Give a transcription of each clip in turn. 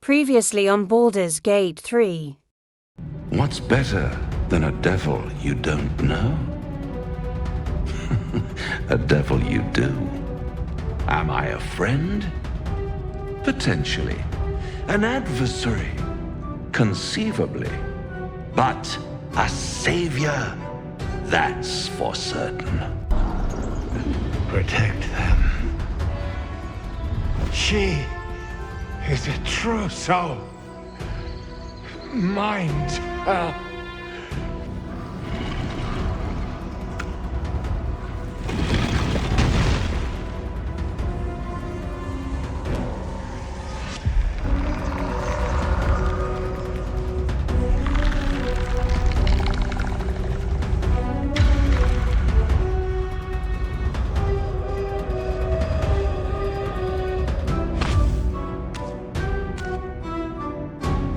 Previously on Baldur's Gate 3. What's better than a devil you don't know? A devil you do. Am I a friend? Potentially. An adversary? Conceivably. But a savior? That's for certain. Protect them. She is a true soul. Mind her.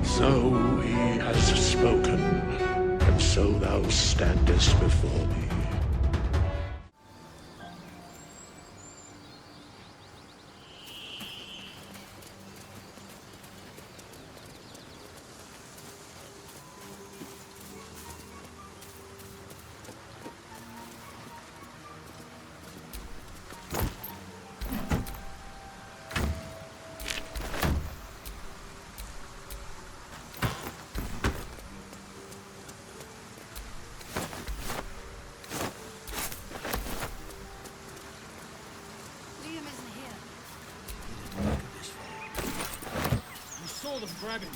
So he has spoken, and so thou standest before me. Grabbing.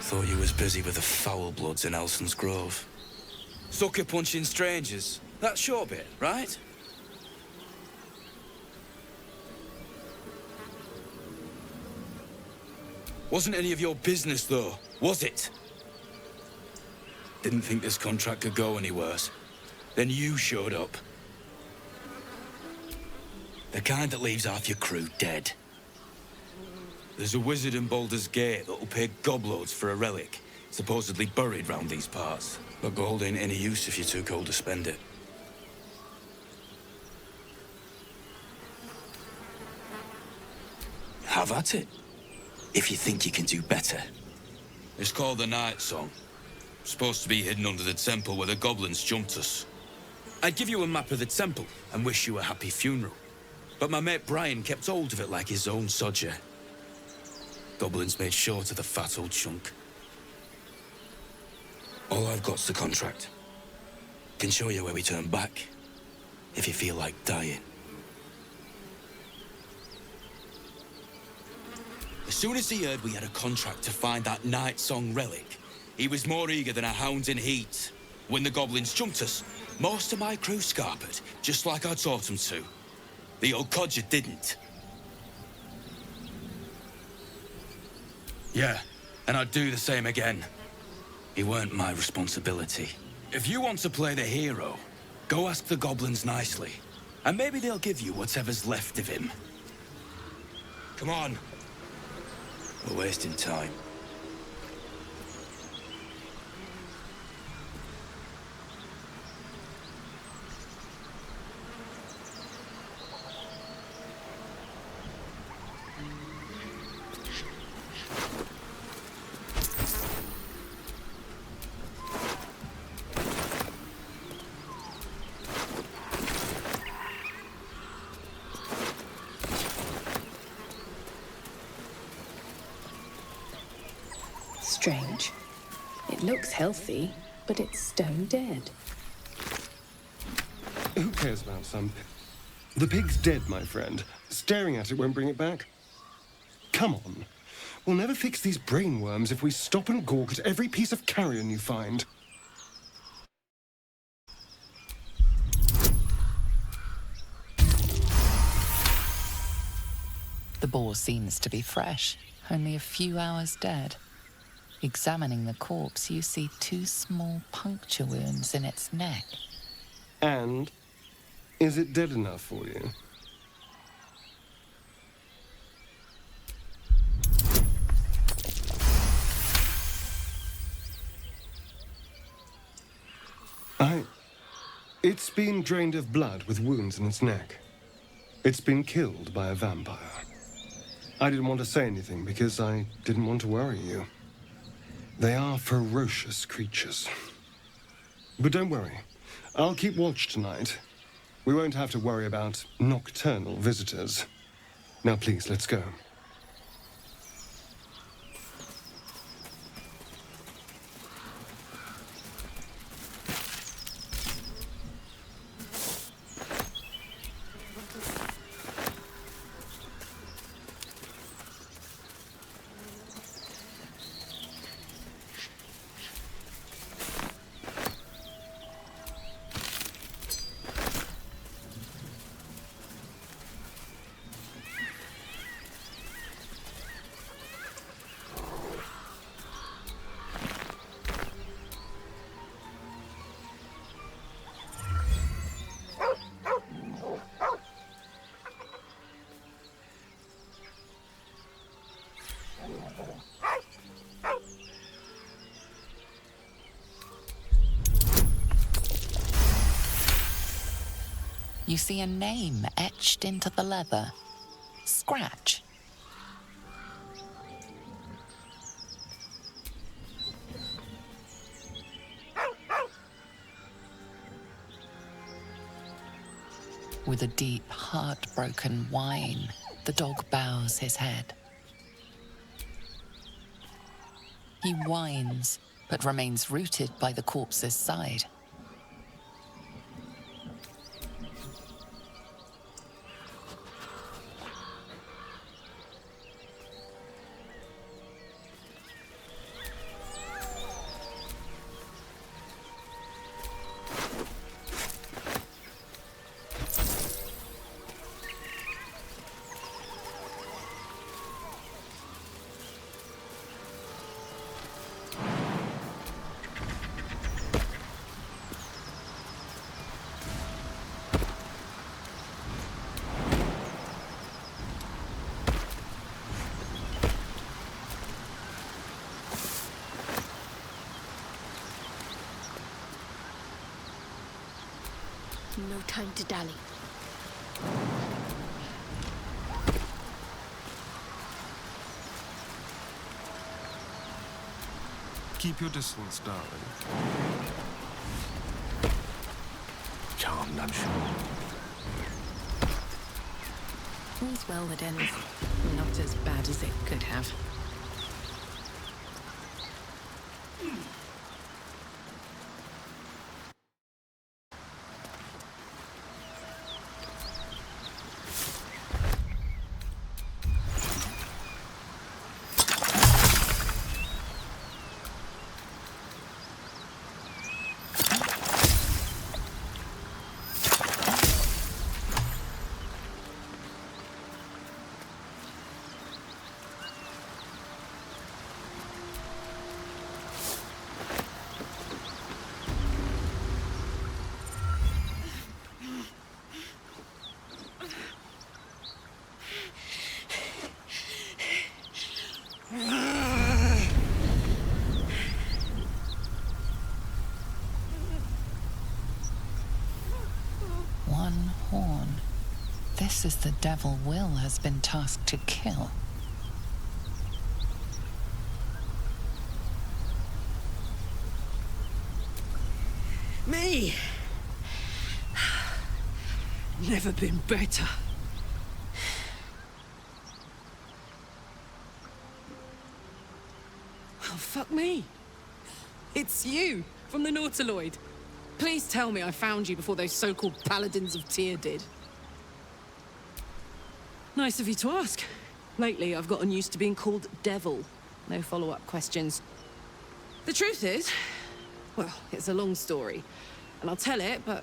Thought you was busy with the foul bloods in Elson's Grove. Sucker punching strangers. That short bit, right? Wasn't any of your business, though, was it? Didn't think this contract could go any worse. Then you showed up. The kind that leaves half your crew dead. There's a wizard in Baldur's Gate that'll pay gobloads for a relic, supposedly buried round these parts. But gold ain't any use if you're too cold to spend it. Have at it, if you think you can do better. It's called the Night Song. Supposed to be hidden under the temple where the goblins jumped us. I'd give you a map of the temple and wish you a happy funeral. But my mate Brian kept hold of it like his own sodger. Goblins made short of the fat old chunk. All I've got's the contract. Can show you where we turn back, if you feel like dying. As soon as he heard we had a contract to find that Night Song relic, he was more eager than a hound in heat. When the goblins jumped us, most of my crew scarpered, just like I taught them to. The old codger didn't. Yeah, and I'd do the same again. He weren't my responsibility. If you want to play the hero, go ask the goblins nicely. And maybe they'll give you whatever's left of him. Come on. We're wasting time. Strange. It looks healthy, but it's stone dead. Who cares about some... The pig's dead, my friend. Staring at it won't bring it back. Come on. We'll never fix these brainworms if we stop and gawk at every piece of carrion you find. The boar seems to be fresh, only a few hours dead. Examining the corpse, you see 2 small puncture wounds in its neck. And? Is it dead enough for you? It's been drained of blood with wounds in its neck. It's been killed by a vampire. I didn't want to say anything because I didn't want to worry you. They are ferocious creatures. But don't worry. I'll keep watch tonight. We won't have to worry about nocturnal visitors. Now please, let's go. You see a name etched into the leather. Scratch. With a deep, heartbroken whine, the dog bows his head. He whines, but remains rooted by the corpse's side. No time to dally. Keep your distance, darling. Charmed, I'm sure. All's well that ends not as bad as it could have. One horn. This is the devil Wyll has been tasked to kill. Me! Never been better. Well, fuck me. It's you, from the Nautiloid. Please tell me I found you before those so-called Paladins of Tyr did. Nice of you to ask. Lately, I've gotten used to being called Devil. No follow-up questions. The truth is, well, it's a long story, and I'll tell it, but...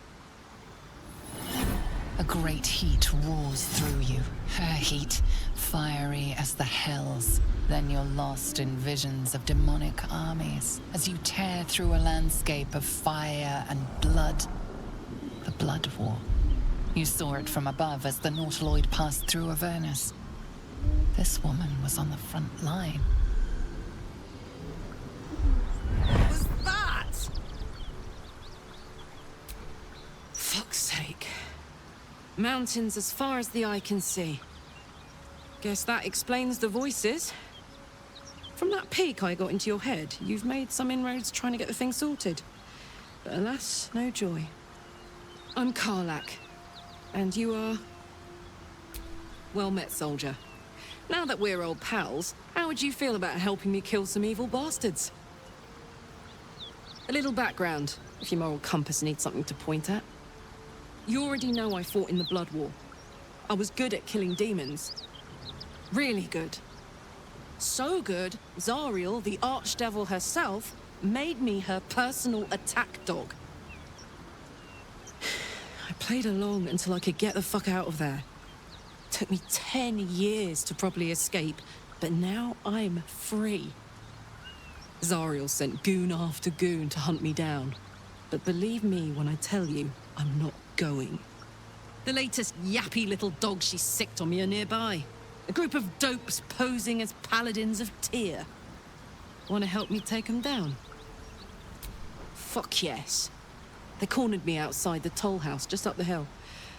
A great heat roars through you, her heat, fiery as the hells. Then you're lost in visions of demonic armies as you tear through a landscape of fire and blood. The Blood War. You saw it from above as the Nautiloid passed through Avernus. This woman was on the front line. What was that? Fuck's sake. Mountains as far as the eye can see. Guess that explains the voices. From that peek I got into your head, you've made some inroads trying to get the thing sorted. But alas, no joy. I'm Karlach. And you are... Well met, soldier. Now that we're old pals, how would you feel about helping me kill some evil bastards? A little background, if your moral compass needs something to point at. You already know I fought in the Blood War. I was good at killing demons. Really good. So good, Zariel, the archdevil herself, made me her personal attack dog. I played along until I could get the fuck out of there. Took me 10 years to properly escape, but now I'm free. Zariel sent goon after goon to hunt me down. But believe me when I tell you, I'm not going. The latest yappy little dogs she sicked on me are nearby. A group of dopes posing as paladins of Tyr. Want to help me take them down? Fuck yes. They cornered me outside the toll house just up the hill.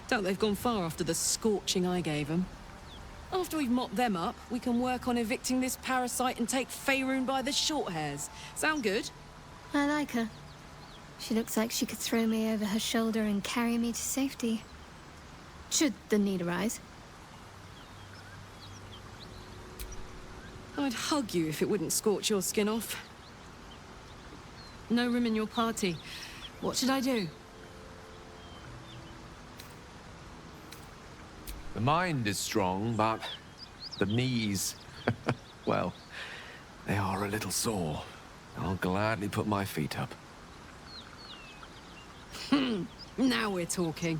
Doubt they've gone far after the scorching I gave them. After we've mopped them up, we can work on evicting this parasite and take Faerun by the short hairs. Sound good? I like her. She looks like she could throw me over her shoulder and carry me to safety. Should the need arise. I'd hug you if it wouldn't scorch your skin off. No room in your party. What should I do? The mind is strong, but the knees, well, they are a little sore. I'll gladly put my feet up. Now we're talking.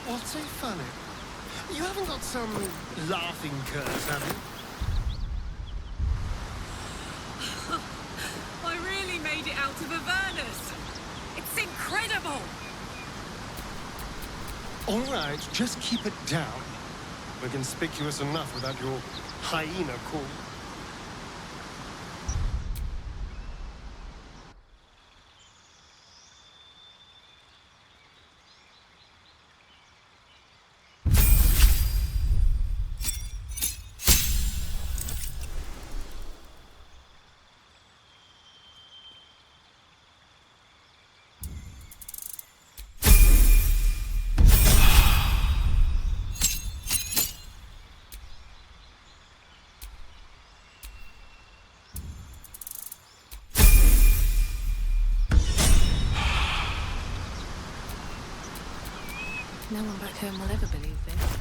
What's so funny? You haven't got some laughing curse, have you? I really made it out of Avernus. It's incredible. All right, just keep it down. We're conspicuous enough without your hyena call. No one back home will ever believe this.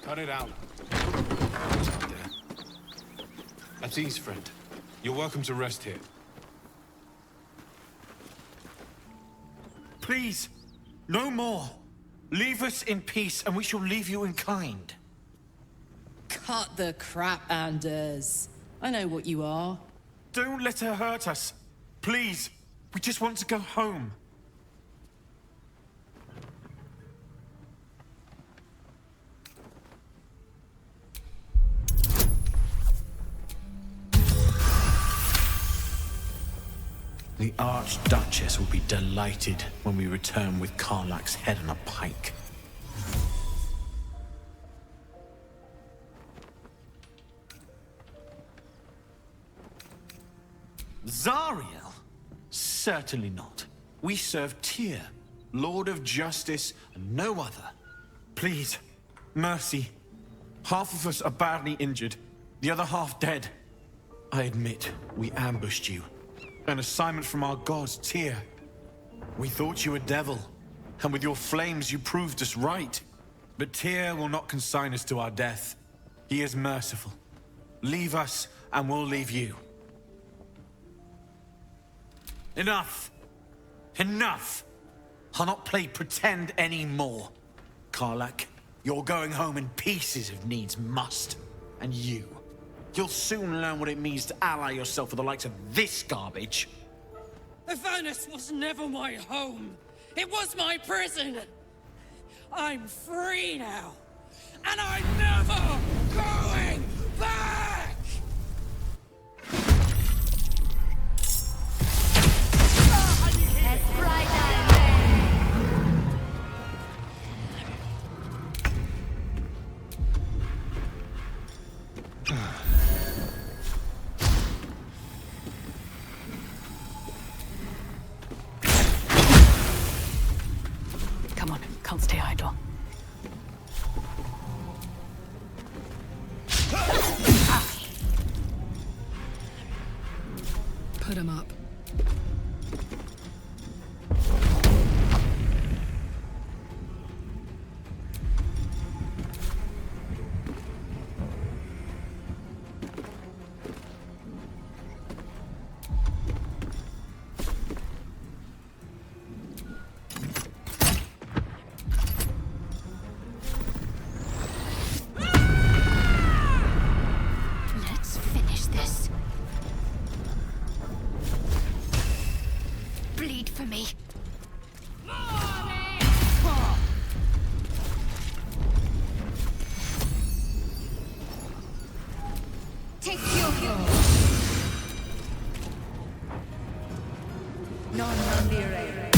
Cut it out. That's E's friend. You're welcome to rest here. Please, no more. Leave us in peace, and we shall leave you in kind. Cut the crap, Anders. I know what you are. Don't let her hurt us. Please, we just want to go home. The Archduchess will be delighted when we return with Karlach's head on a pike. Zariel? Certainly not. We serve Tyr, Lord of Justice, and no other. Please. Mercy. Half of us are badly injured, the other half dead. I admit, we ambushed you. An assignment from our gods, Tyr. We thought you a devil, and with your flames you proved us right. But Tyr will not consign us to our death. He is merciful. Leave us, and we'll leave you. Enough! Enough! I'll not play pretend anymore. Karlach, you're going home in pieces if needs must. And you'll soon learn what it means to ally yourself with the likes of this garbage. Avernus was never my home. It was my prison. I'm free now. And I'm never going back! Come on, can't stay idle. Put him up. Let's finish this. Bleed for me. Take your non-mandire.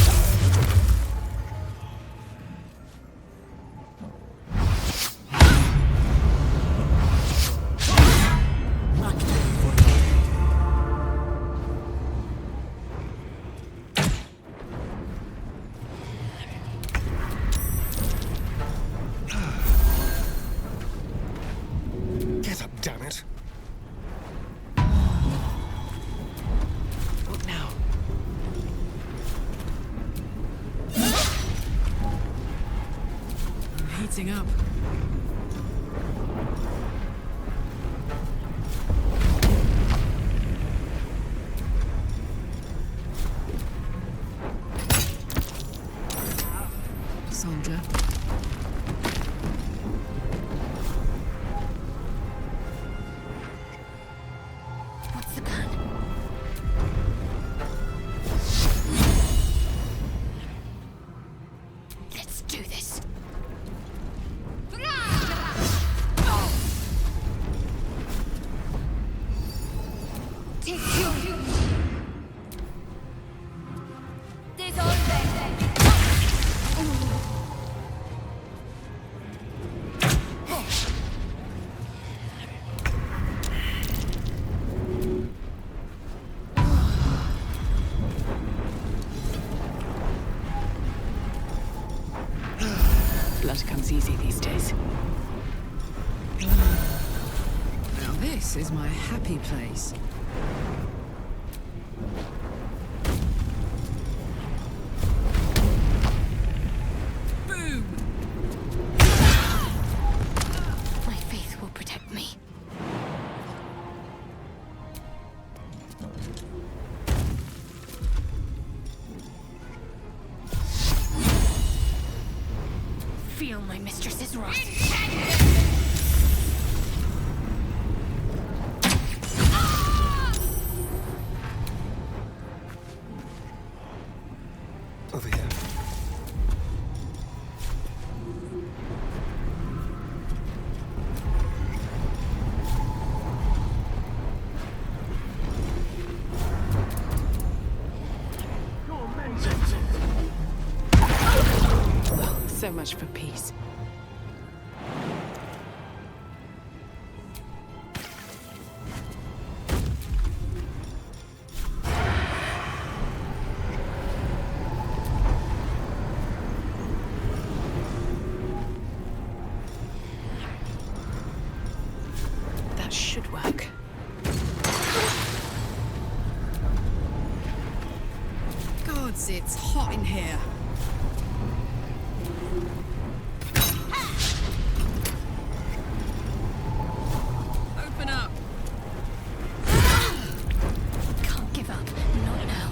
Get up, damn it. What now? I'm heating up. Soldier. What's the plan? Let's do this. Take your Blood comes easy these days. Now this is my happy place. Boom! My faith will protect me. Feel my mistress's wrath. Over here. So much for peace. That should work. Gods, it's hot in here. Open up. Can't give up. Not now.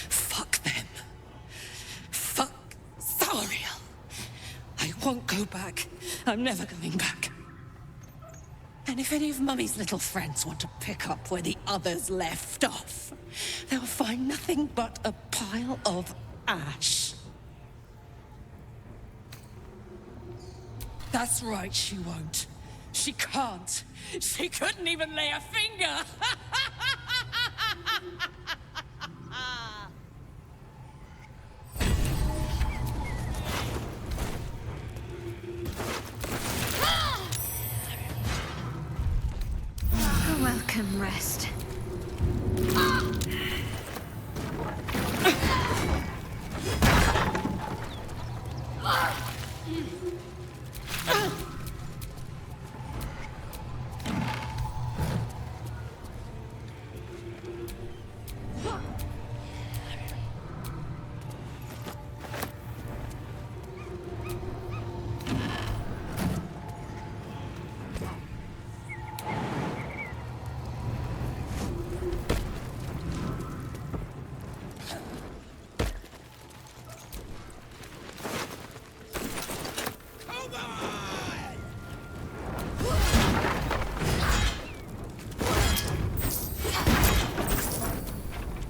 Fuck them. Fuck Zariel. I won't go back. I'm never going back. And if any of Mummy's little friends want to pick up where the others left off, they'll find nothing but a pile of ash. That's right, she won't. She can't. She couldn't even lay a finger. A welcome rest.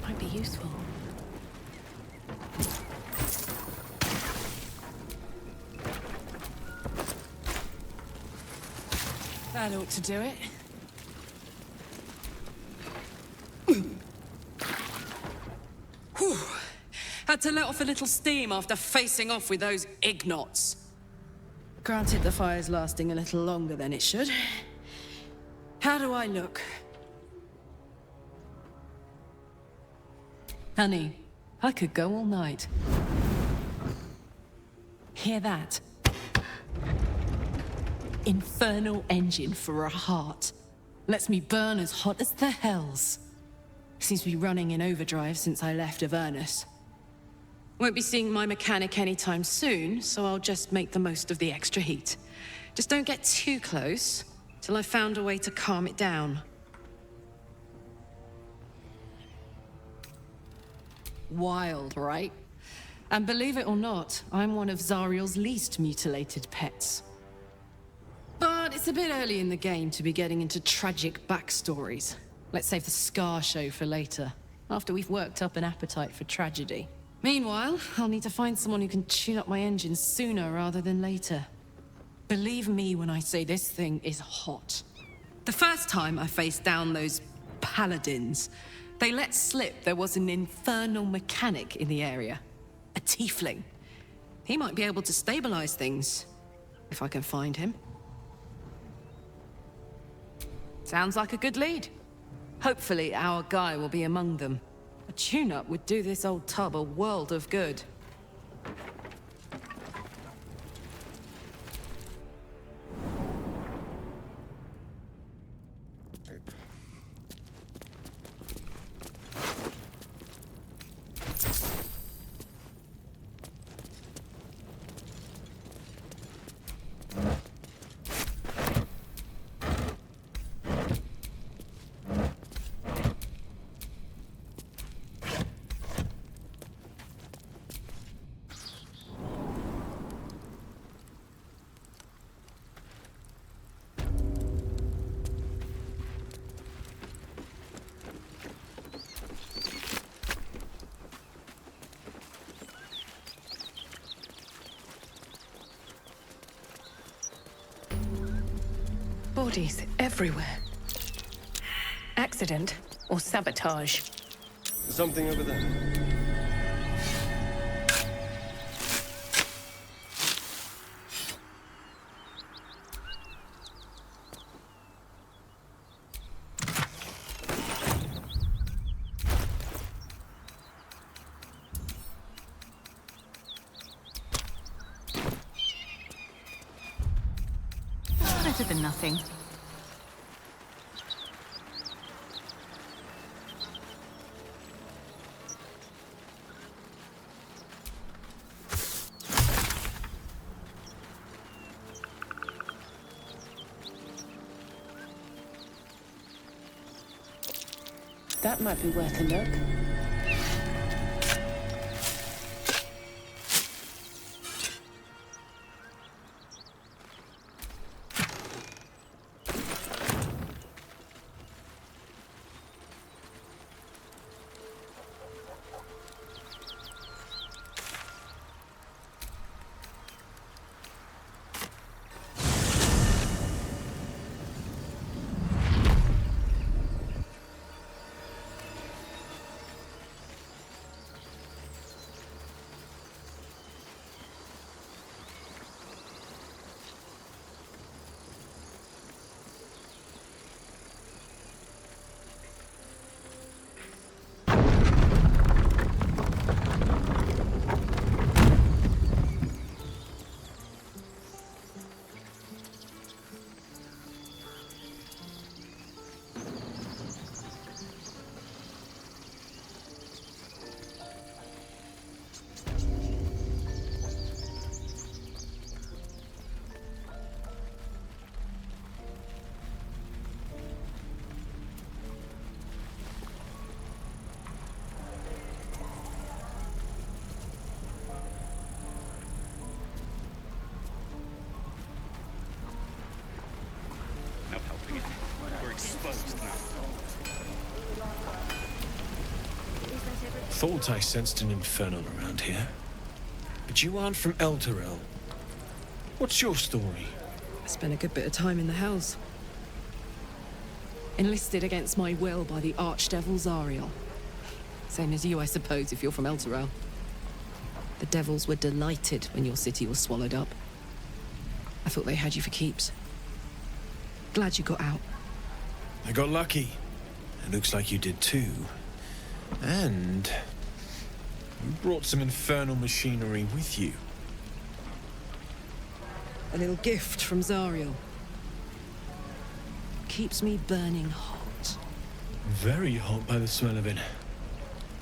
Might be useful. That ought to do it. Whew. Had to let off a little steam after facing off with those ignots. Granted, the fire's lasting a little longer than it should. How do I look? Honey, I could go all night. Hear that? Infernal engine for a heart. Lets me burn as hot as the hells. Seems to be running in overdrive since I left Avernus. Won't be seeing my mechanic anytime soon, so I'll just make the most of the extra heat. Just don't get too close, till I've found a way to calm it down. Wild, right? And believe it or not, I'm one of Zariel's least mutilated pets. But it's a bit early in the game to be getting into tragic backstories. Let's save the scar show for later, after we've worked up an appetite for tragedy. Meanwhile, I'll need to find someone who can tune up my engine sooner rather than later. Believe me when I say this thing is hot. The first time I faced down those paladins, they let slip there was an infernal mechanic in the area. A tiefling. He might be able to stabilize things, if I can find him. Sounds like a good lead. Hopefully our guy will be among them. A tune-up would do this old tub a world of good. Bodies everywhere. Accident? or sabotage. Something over there. Better than nothing. That might be worth a look. Thought I sensed an infernal around here. But you aren't from Elturel. What's your story? I spent a good bit of time in the Hells. Enlisted against my will by the archdevil Zariel. Same as you, I suppose, if you're from Elturel. The devils were delighted when your city was swallowed up. I thought they had you for keeps. Glad you got out. I got lucky. It looks like you did too. And you brought some infernal machinery with you. A little gift from Zariel. Keeps me burning hot. Very hot by the smell of it.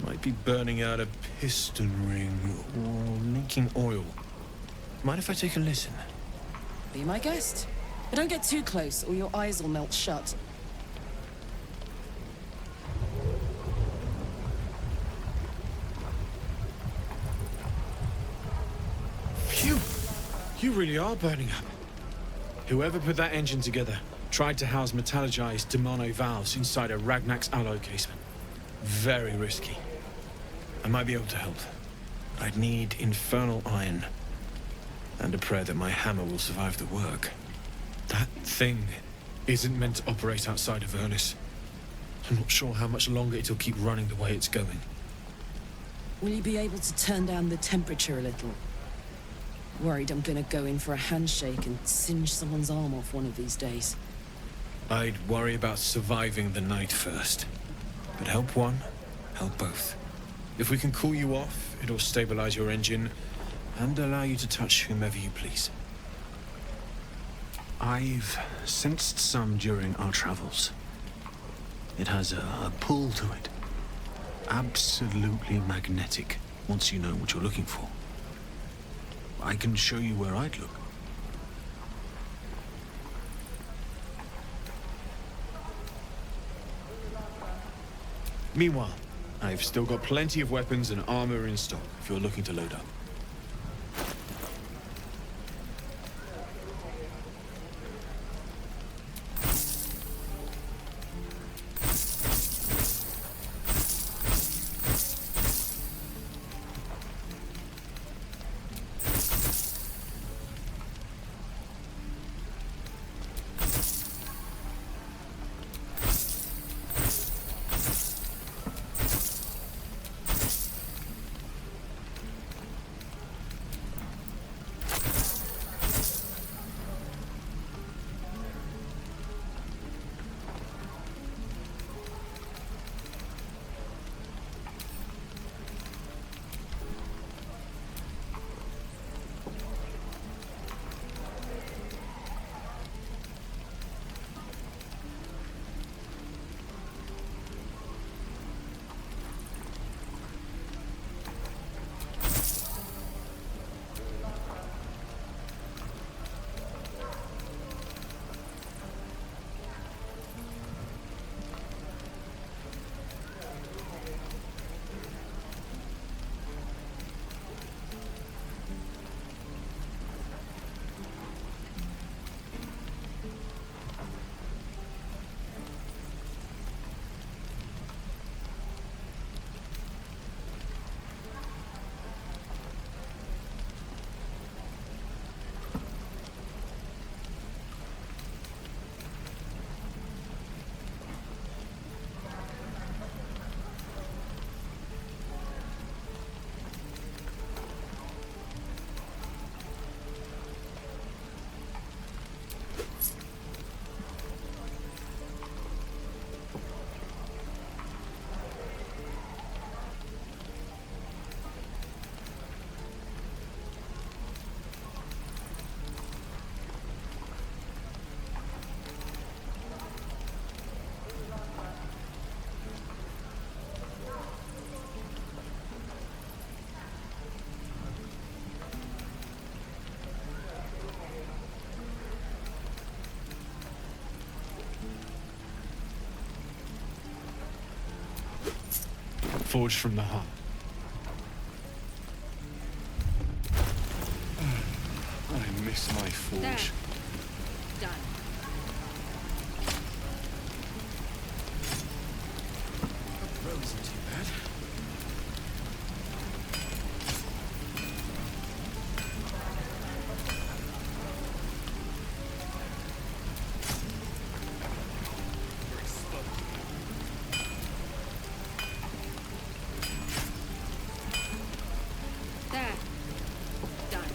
Might be burning out a piston ring or leaking oil. Mind if I take a listen? Be my guest. But don't get too close or your eyes will melt shut. Phew! You really are burning up. Whoever put that engine together tried to house metallogized Demono valves inside a Ragnak's alloy casement. Very risky. I might be able to help. I'd need infernal iron. And a prayer that my hammer will survive the work. That thing isn't meant to operate outside of Ernest. I'm not sure how much longer it'll keep running the way it's going. Will you be able to turn down the temperature a little? Worried I'm gonna go in for a handshake and singe someone's arm off one of these days. I'd worry about surviving the night first. But help one, help both. If we can cool you off, it'll stabilize your engine and allow you to touch whomever you please. I've sensed some during our travels. It has a pull to it. Absolutely magnetic, once you know what you're looking for. I can show you where I'd look. Meanwhile, I've still got plenty of weapons and armor in stock if you're looking to load up. forged from the heart. I miss my forge. There. Done. That wasn't too bad. There. Done.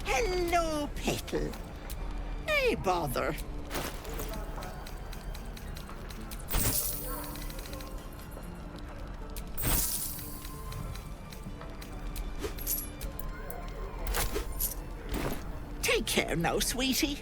Hello, Petal. Hey, bother. Take care now, sweetie.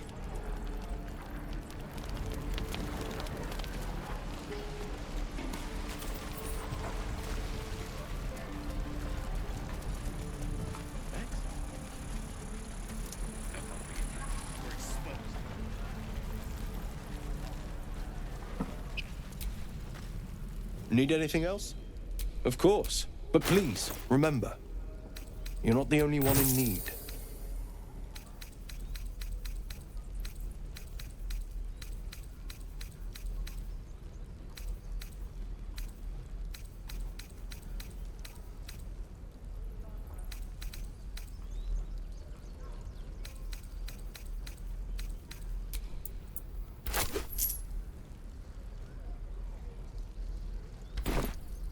Need anything else? Of course. But please, remember, you're not the only one in need.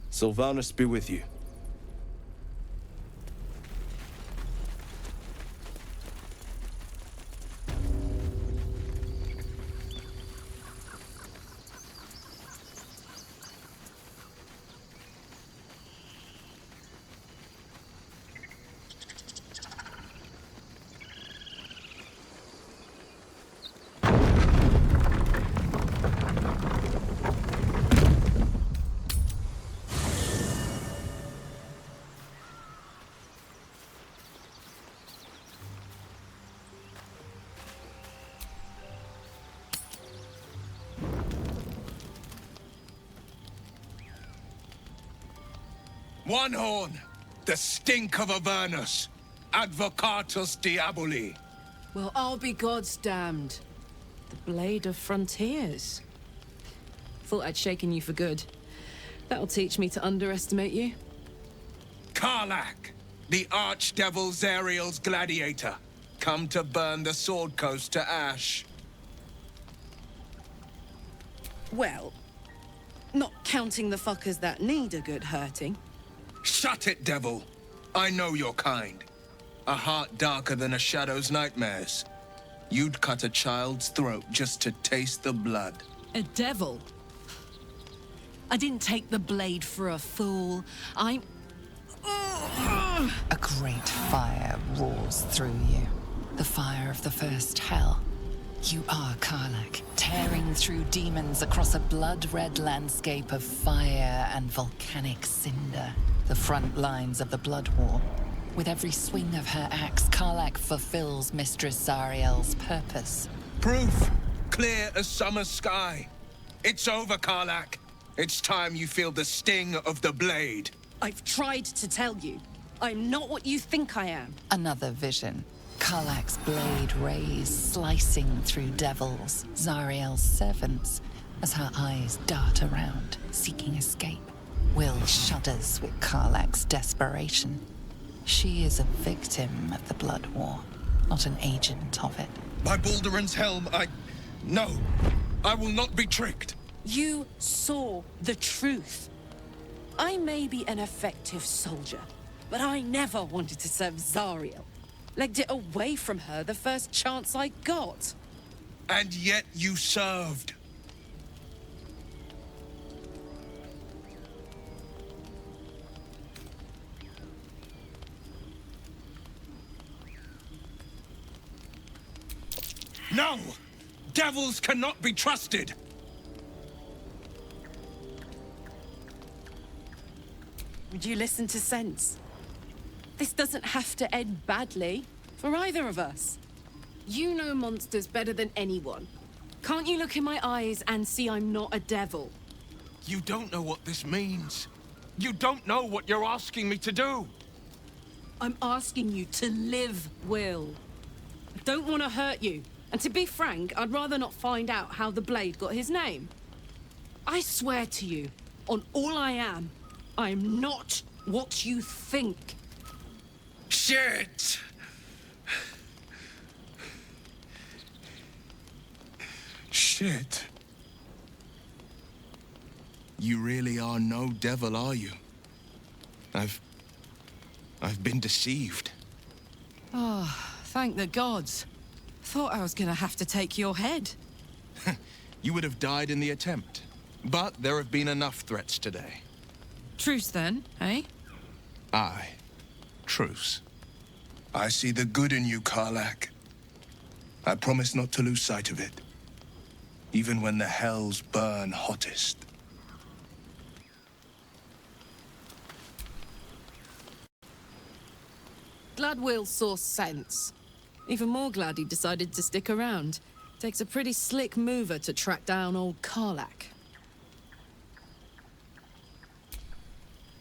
Sylvanus be with you. One horn, the stink of Avernus, advocatus diaboli. Well, I'll be God's damned. The blade of frontiers. Thought I'd shaken you for good. That'll teach me to underestimate you. Karlach, the archdevil Zariel's gladiator, come to burn the Sword Coast to ash. Well, not counting the fuckers that need a good hurting. Shut it, devil. I know your kind. A heart darker than a shadow's nightmares. You'd cut a child's throat just to taste the blood. A devil? I didn't take the blade for a fool. I'm... A great fire roars through you. The fire of the first hell. You are Karlach, tearing through demons across a blood-red landscape of fire and volcanic cinder. The front lines of the Blood War. With every swing of her axe, Karlach fulfills Mistress Zariel's purpose. Proof, clear as summer sky. It's over, Karlach. It's time you feel the sting of the blade. I've tried to tell you. I'm not what you think I am. Another vision. Karlach's blade rays slicing through devils, Zariel's servants, as her eyes dart around, seeking escape. Wyll shudders with Karlach's desperation. She is a victim of the Blood War, not an agent of it. By Balduran's helm, No, I will not be tricked. You saw the truth. I may be an effective soldier, but I never wanted to serve Zariel. Legged it away from her the first chance I got. And yet you served. No! Devils cannot be trusted! Would you listen to sense? This doesn't have to end badly. For either of us. You know monsters better than anyone. Can't you look in my eyes and see I'm not a devil? You don't know what this means. You don't know what you're asking me to do. I'm asking you to live, Wyll. I don't want to hurt you. And to be frank, I'd rather not find out how the blade got his name. I swear to you, on all I am not what you think. Shit! Shit. You really are no devil, are you? I've been deceived. Oh, thank the gods. Thought I was gonna have to take your head. You would have died in the attempt. But there have been enough threats today. Truce then, eh? Aye. Truce. I see the good in you, Karlach. I promise not to lose sight of it. Even when the hells burn hottest. Glad Wyll saw sense. Even more glad he decided to stick around. Takes a pretty slick mover to track down old Karlach.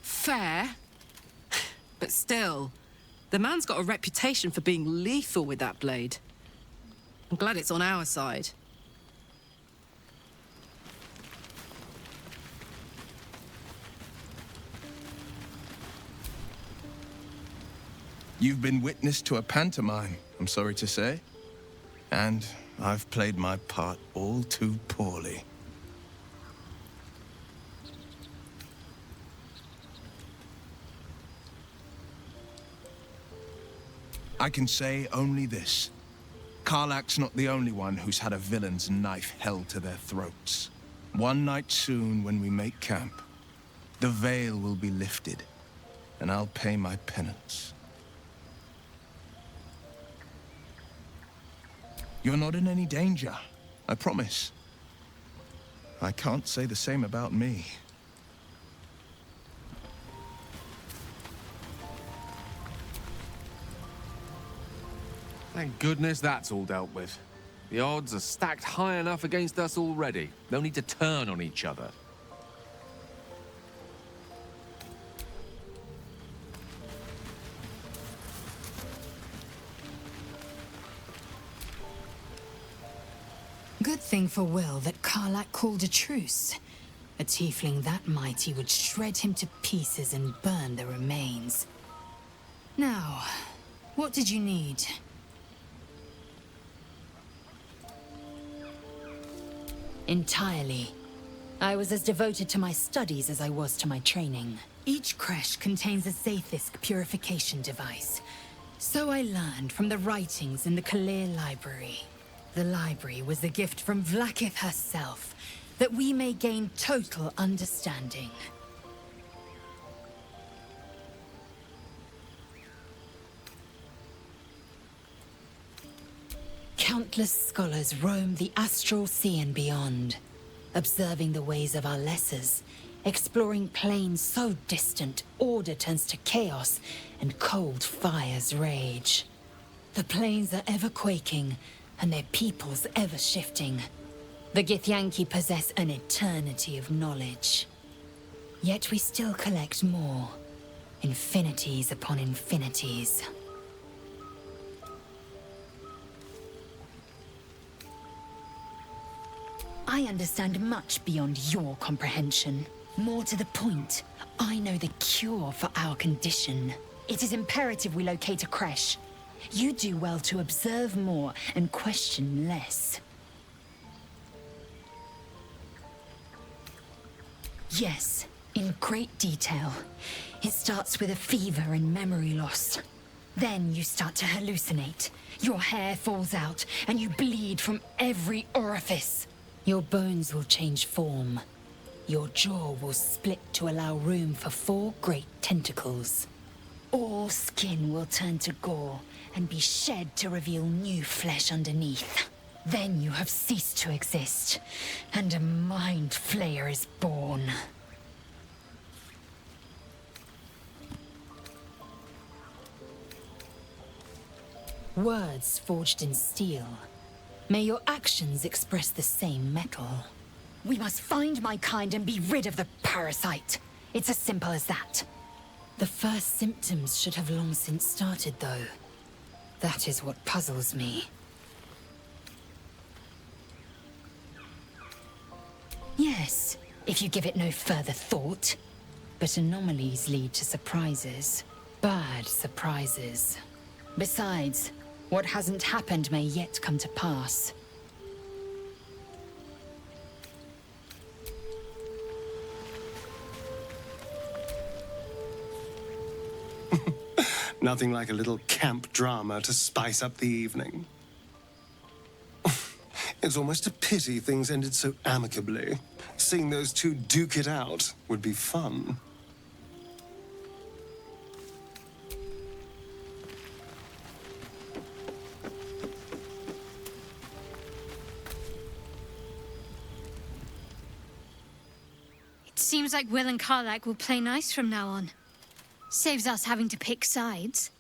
Fair. But still, the man's got a reputation for being lethal with that blade. I'm glad it's on our side. You've been witness to a pantomime, I'm sorry to say. And I've played my part all too poorly. I can say only this. Karlach's not the only one who's had a villain's knife held to their throats. One night soon, when we make camp, the veil will be lifted, and I'll pay my penance. You're not in any danger, I promise. I can't say the same about me. Thank goodness that's all dealt with. The odds are stacked high enough against us already. They'll need to turn on each other. Good thing for Wyll that Karlach called a truce. A tiefling that mighty would shred him to pieces and burn the remains. Now, what did you need? Entirely. I was as devoted to my studies as I was to my training. Each creche contains a Zaithisk purification device. So I learned from the writings in the Kalir library. The library was a gift from Vlaakith herself, that we may gain total understanding. Countless scholars roam the astral sea and beyond, observing the ways of our lessers, exploring planes so distant, order turns to chaos, and cold fires rage. The planes are ever quaking, and their peoples ever shifting. The Githyanki possess an eternity of knowledge. Yet we still collect more. Infinities upon infinities. I understand much beyond your comprehension. More to the point, I know the cure for our condition. It is imperative we locate a creche. You do well to observe more and question less. Yes, in great detail. It starts with a fever and memory loss. Then you start to hallucinate. Your hair falls out and you bleed from every orifice. Your bones will change form. Your jaw will split to allow room for 4 great tentacles. All skin will turn to gore and be shed to reveal new flesh underneath. Then you have ceased to exist, and a mind flayer is born. Words forged in steel. May your actions express the same metal. We must find my kind and be rid of the parasite. It's as simple as that. The first symptoms should have long since started, though. That is what puzzles me. Yes, if you give it no further thought. But anomalies lead to surprises. Bad surprises. Besides, what hasn't happened may yet come to pass. Nothing like a little camp drama to spice up the evening. It's almost a pity things ended so amicably. Seeing those two duke it out would be fun. It seems like Wyll and Karlach will play nice from now on. Saves us having to pick sides.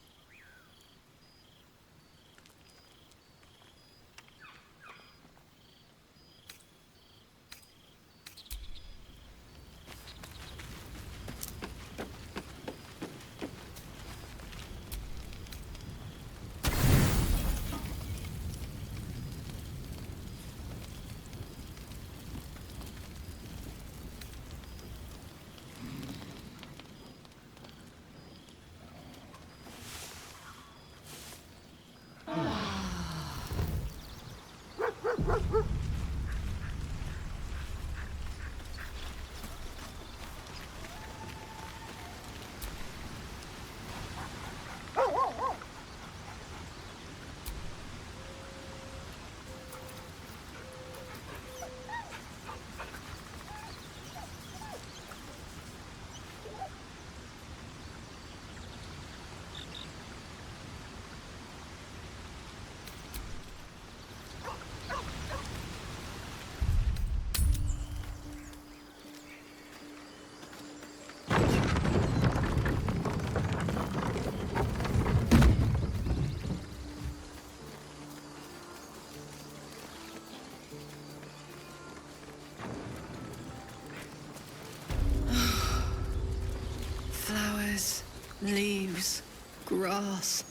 Flowers, leaves, grass.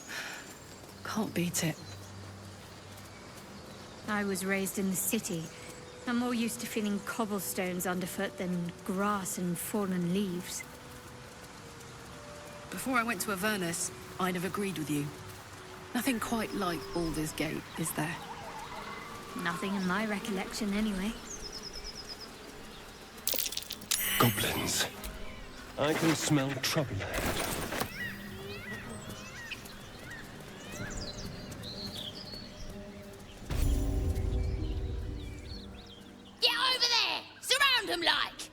Can't beat it. I was raised in the city. I'm more used to feeling cobblestones underfoot than grass and fallen leaves. Before I went to Avernus, I'd have agreed with you. Nothing quite like Baldur's Gate, is there? Nothing in my recollection, anyway. Goblins. I can smell trouble ahead. Get over there! Surround them like!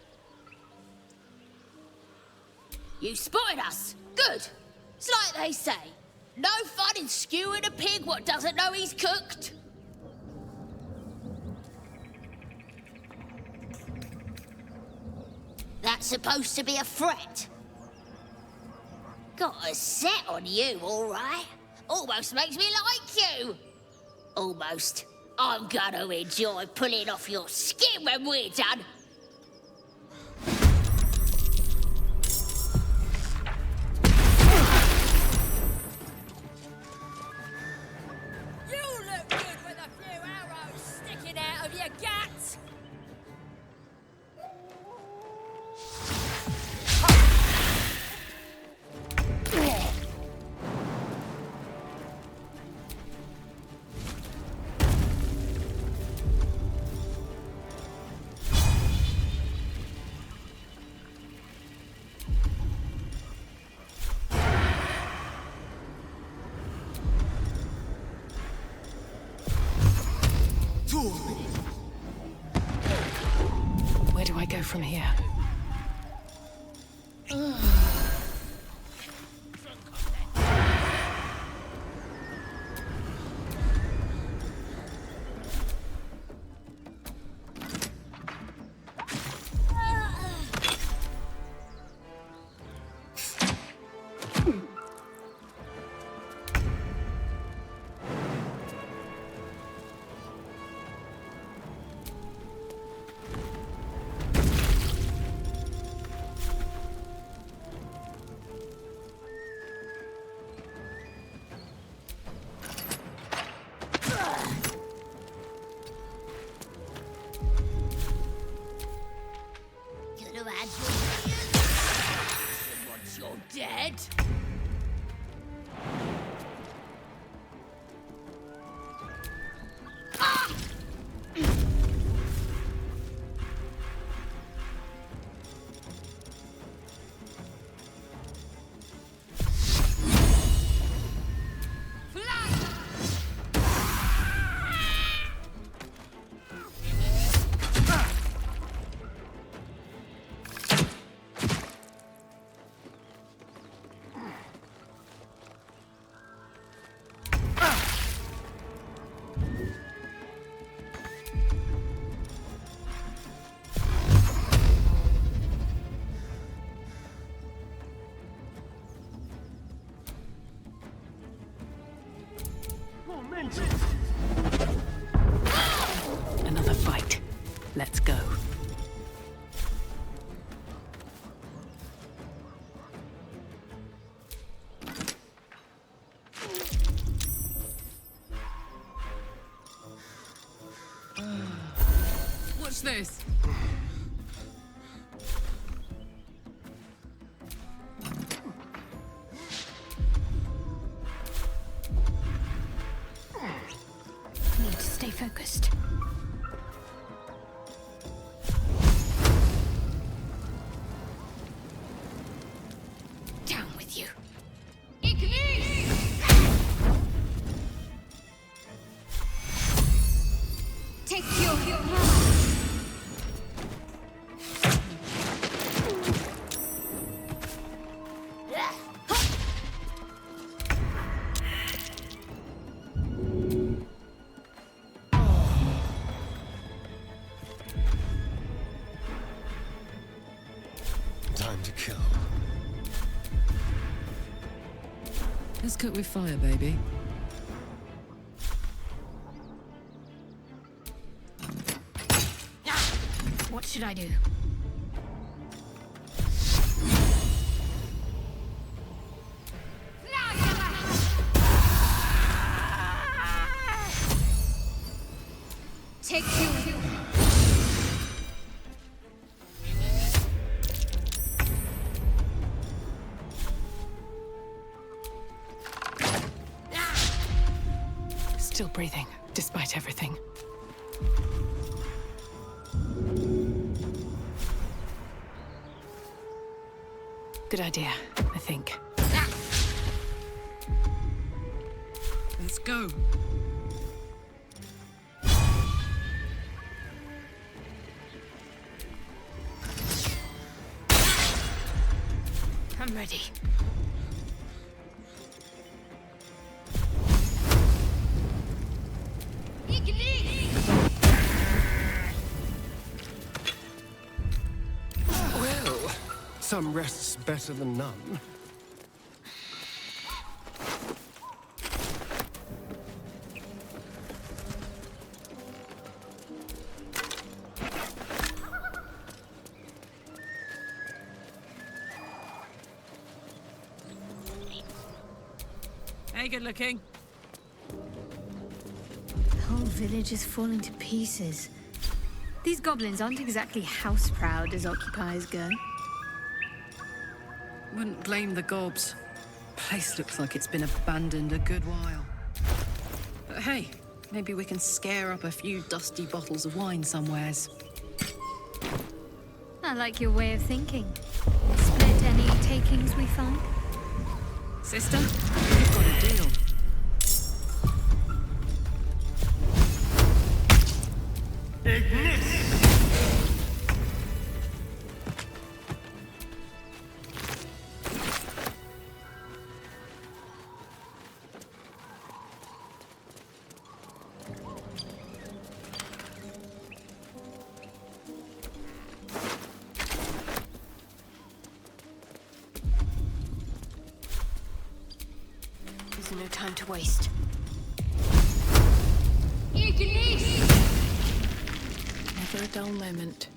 You spotted us. Good. It's like they say. No fun in skewing a pig what doesn't know he's cooked. That's supposed to be a threat. Got a set on you, all right. Almost makes me like you. Almost. I'm gonna enjoy pulling off your skin when we're done. You look good with a few arrows sticking out of your guts. Where do I go from here? Another fight. Let's go. Watch this. Need to stay focused. Down with you. Take your Time to kill. Let's cook with fire, baby. What should I do? Take you. Still breathing, despite everything. Good idea, I think. Let's go. I'm ready. Well, some rest's better than none. Hey, good looking. The whole village is falling to pieces. These goblins aren't exactly house-proud as occupiers go. Wouldn't blame the gobs. Place looks like it's been abandoned a good while. But hey, maybe we can scare up a few dusty bottles of wine somewheres. I like your way of thinking. Split any takings we find? Sister, you've got a deal. There's no time to waste. Never a dull moment.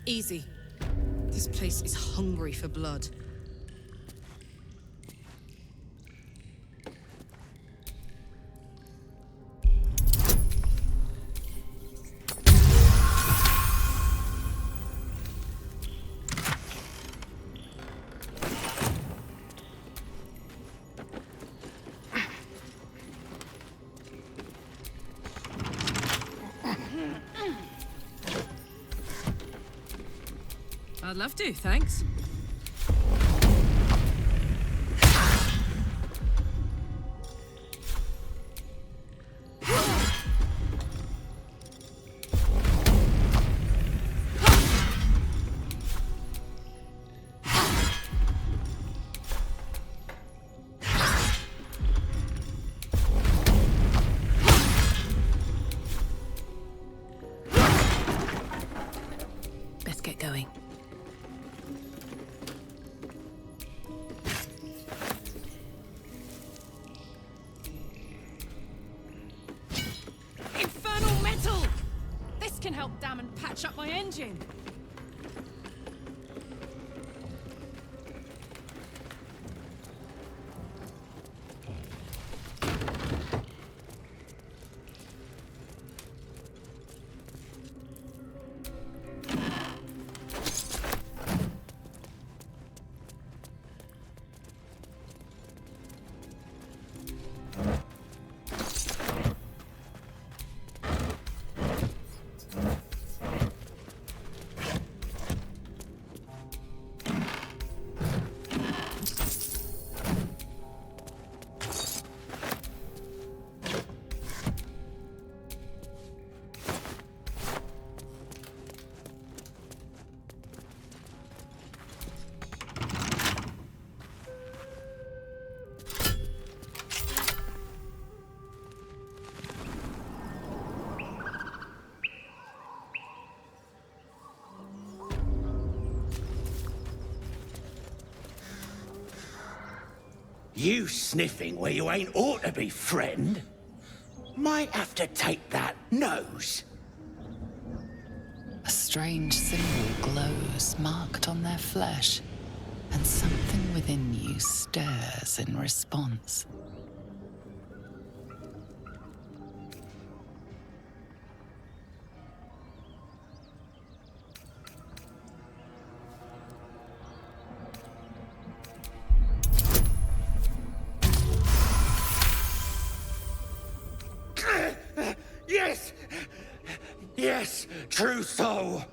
Easy. This place is hungry for blood. I'd love to, thanks. can help dam and patch up my engine. You sniffing where you ain't ought to be, friend? Might have to take that nose. A strange symbol glows, marked on their flesh, and something within you stirs in response. Yes! Yes, true so.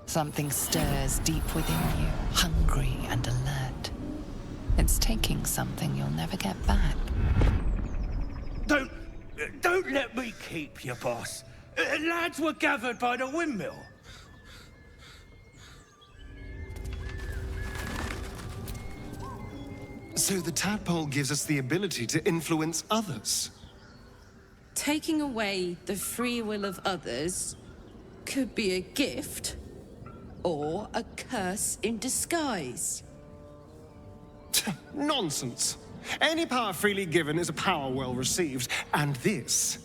Something stirs deep within you, hungry and alert. It's taking something you'll never get back. Don't let me keep you, boss. Lads were gathered by the windmill. So the tadpole gives us the ability to influence others. Taking away the free will of others could be a gift or a curse in disguise. Nonsense. Any power freely given is a power well received, and this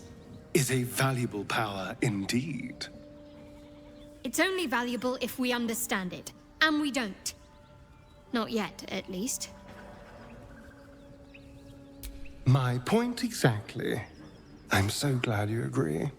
is a valuable power indeed. It's only valuable if we understand it, and we don't. Not yet, at least. My point exactly. I'm so glad you agree.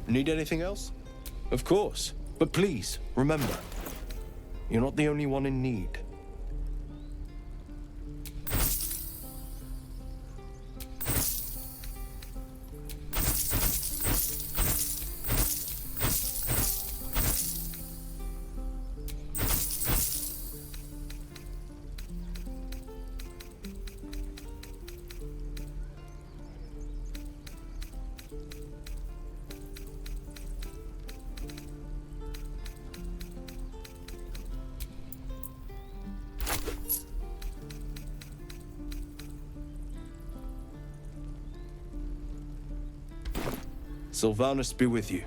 Need anything else? Of course. But please, remember, you're not the only one in need. Sylvanus be with you.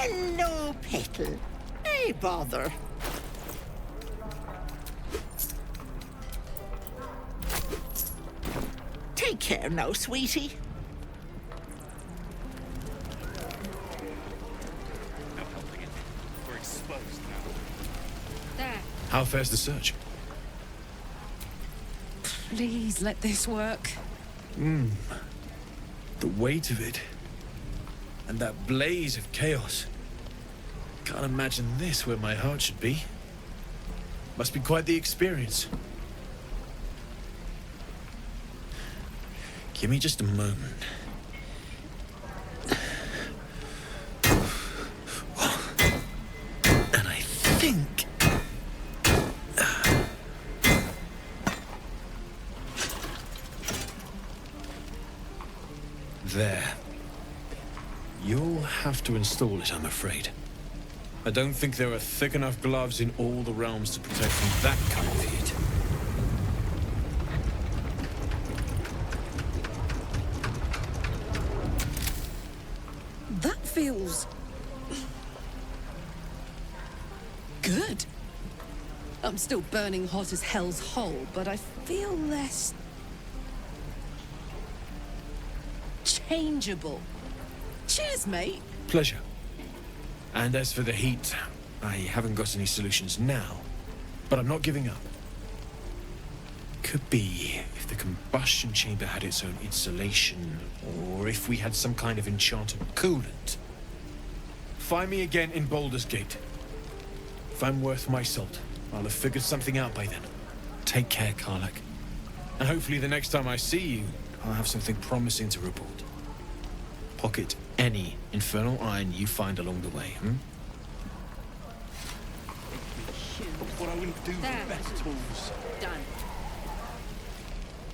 Hello, Petal. Hey, bother. Take care now, sweetie. We're exposed now. There. How fares the search? Please let this work. The weight of it. And that blaze of chaos. Can't imagine this where my heart should be. Must be quite the experience. Give me just a moment. And I think... There. You'll have to install it, I'm afraid. I don't think there are thick enough gloves in all the realms to protect from that kind of heat. That feels... good. I'm still burning hot as hell's hole, but I feel less... changeable. Cheers, mate. Pleasure. And as for the heat, I haven't got any solutions now, but I'm not giving up. Could be if the combustion chamber had its own insulation, or if we had some kind of enchanted coolant. Find me again in Baldur's Gate. If I'm worth my salt, I'll have figured something out by then. Take care, Karlach. And hopefully the next time I see you, I'll have something promising to report. Pocket any infernal iron you find along the way, What I wouldn't do for best tools. Done.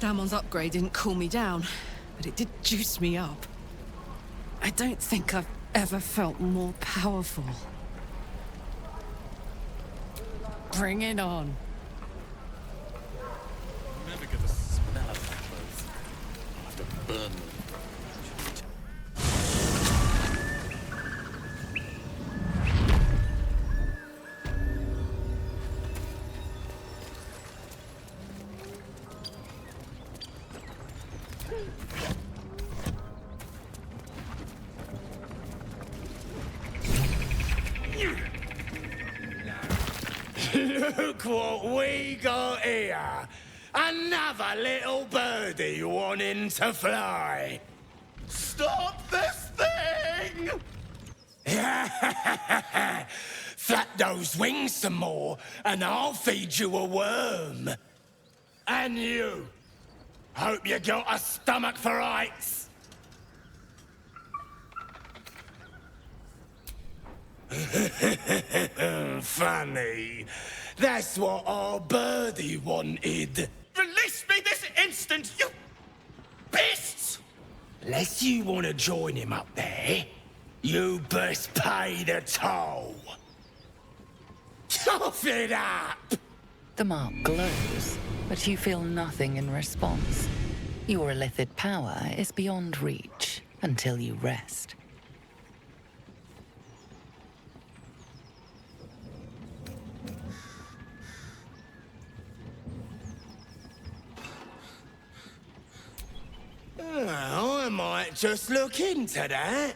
Damon's upgrade didn't cool me down, but it did juice me up. I don't think I've ever felt more powerful. Bring it on. Never get the smell of my clothes. I'll have to burn them. Look what we got here. Another little birdie wanting to fly. Stop this thing! Flap those wings some more, and I'll feed you a worm. And you. Hope you got a stomach for heights. Funny. That's what our birdie wanted. Release me this instant, you beasts! Unless you want to join him up there, you best pay the toll. Cough it up! The mark glows, but you feel nothing in response. Your illithid power is beyond reach until you rest. Well, I might just look into that.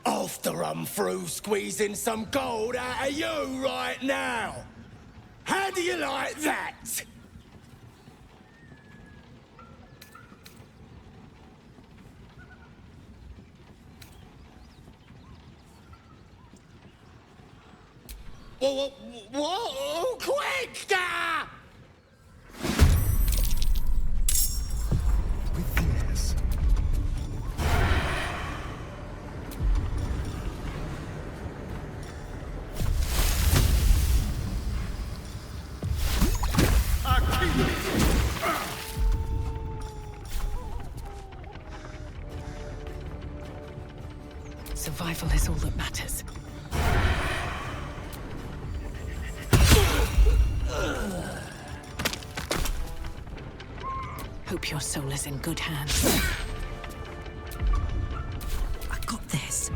After I'm through squeezing some gold out of you right now. How do you like that? What? Oh, quick! Survival is all that matters. Hope your soul is in good hands. I got this.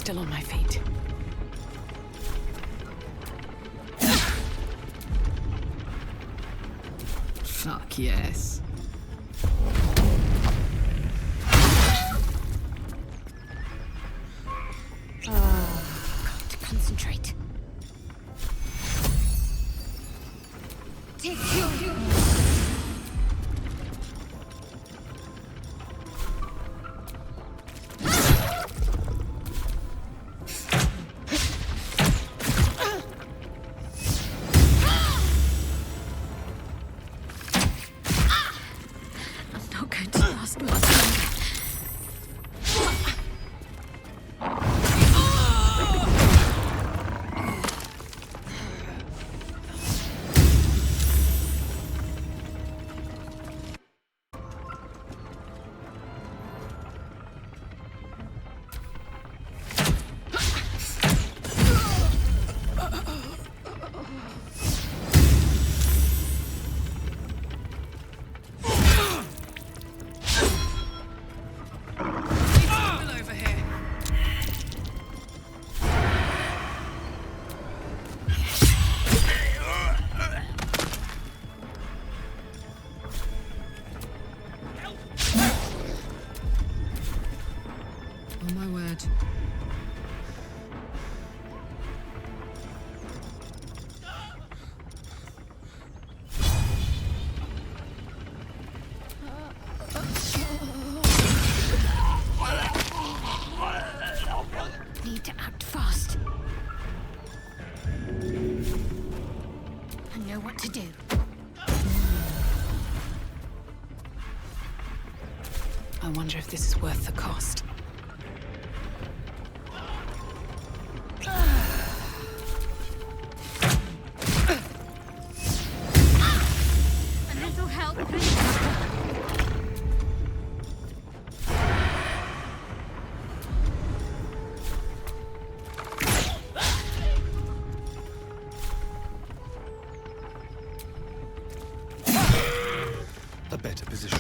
still on my feet. Fuck yes. Got to concentrate. Take you. Need to act fast. I know what to do. I wonder if this is worth the cost. A little help, A better position.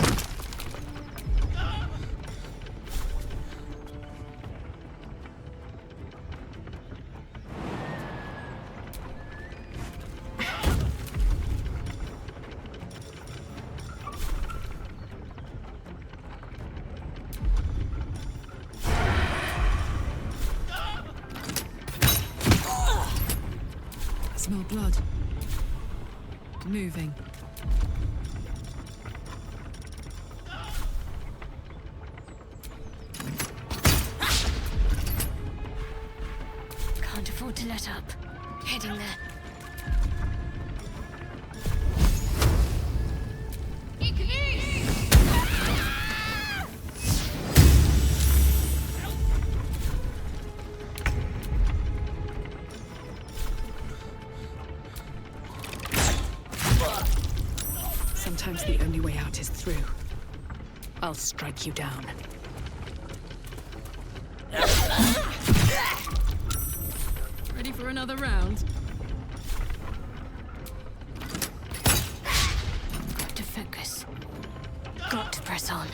I smell blood. Moving. Can't afford to let up. Heading there. Sometimes the only way out is through. I'll strike you down. Ready for another round? Got to focus. Got to press on.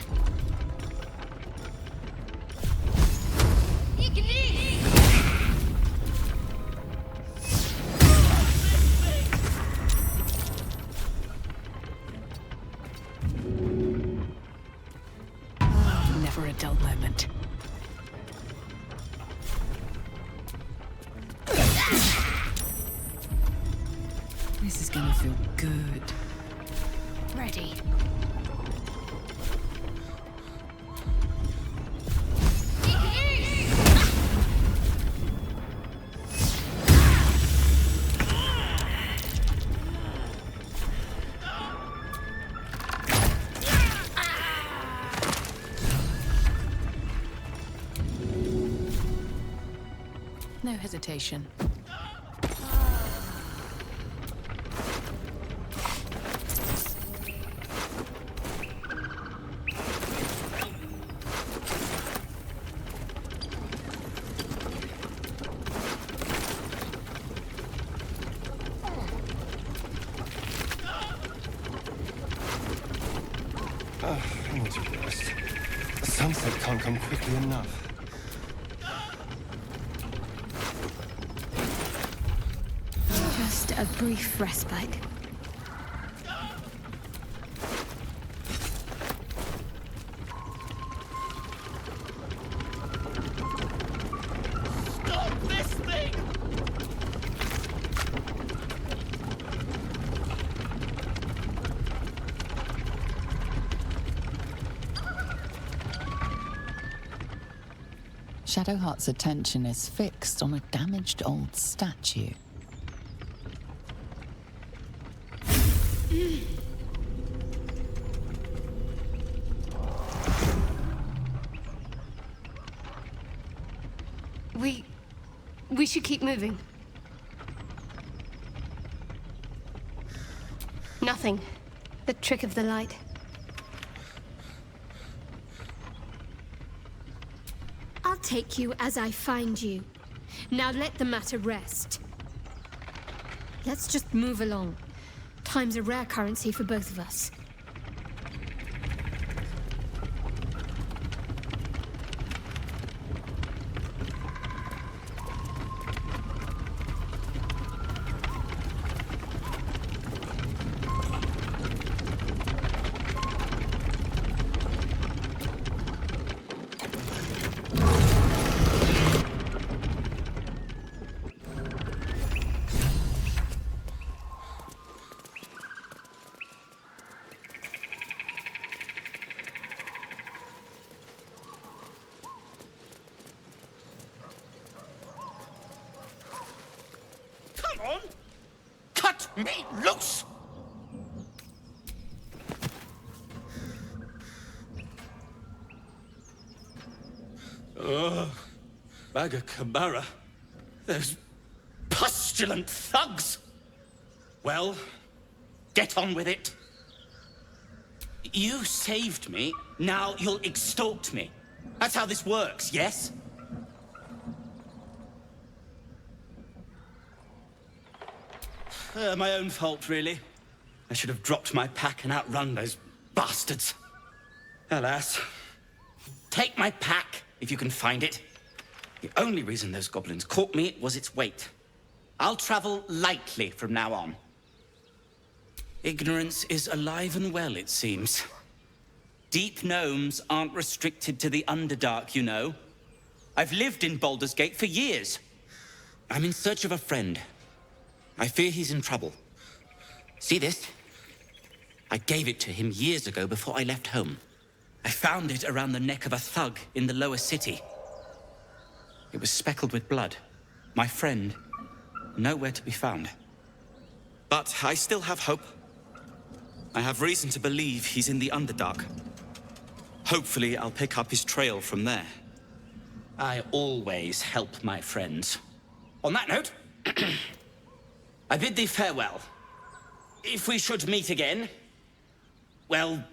Never a dull moment. This is gonna feel good. Ready. No hesitation. I need to rest. The sunset can't come quickly enough. A brief respite. Stop this thing! Shadowheart's attention is fixed on a damaged old statue. We should keep moving. Nothing. The trick of the light. I'll take you as I find you. Now let the matter rest. Let's just move along. Time's a rare currency for both of us. Cut me loose! Ugh. Baga Kabara. Those pustulant thugs! Well, get on with it. You saved me, now you'll extort me. That's how this works, yes? My own fault, really. I should have dropped my pack and outrun those bastards. Alas. Take my pack, if you can find it. The only reason those goblins caught me was its weight. I'll travel lightly from now on. Ignorance is alive and well, it seems. Deep gnomes aren't restricted to the Underdark, you know. I've lived in Baldur's Gate for years. I'm in search of a friend. I fear he's in trouble. See this? I gave it to him years ago before I left home. I found it around the neck of a thug in the lower city. It was speckled with blood. My friend, nowhere to be found. But I still have hope. I have reason to believe he's in the Underdark. Hopefully, I'll pick up his trail from there. I always help my friends. On that note, I bid thee farewell. If we should meet again, well,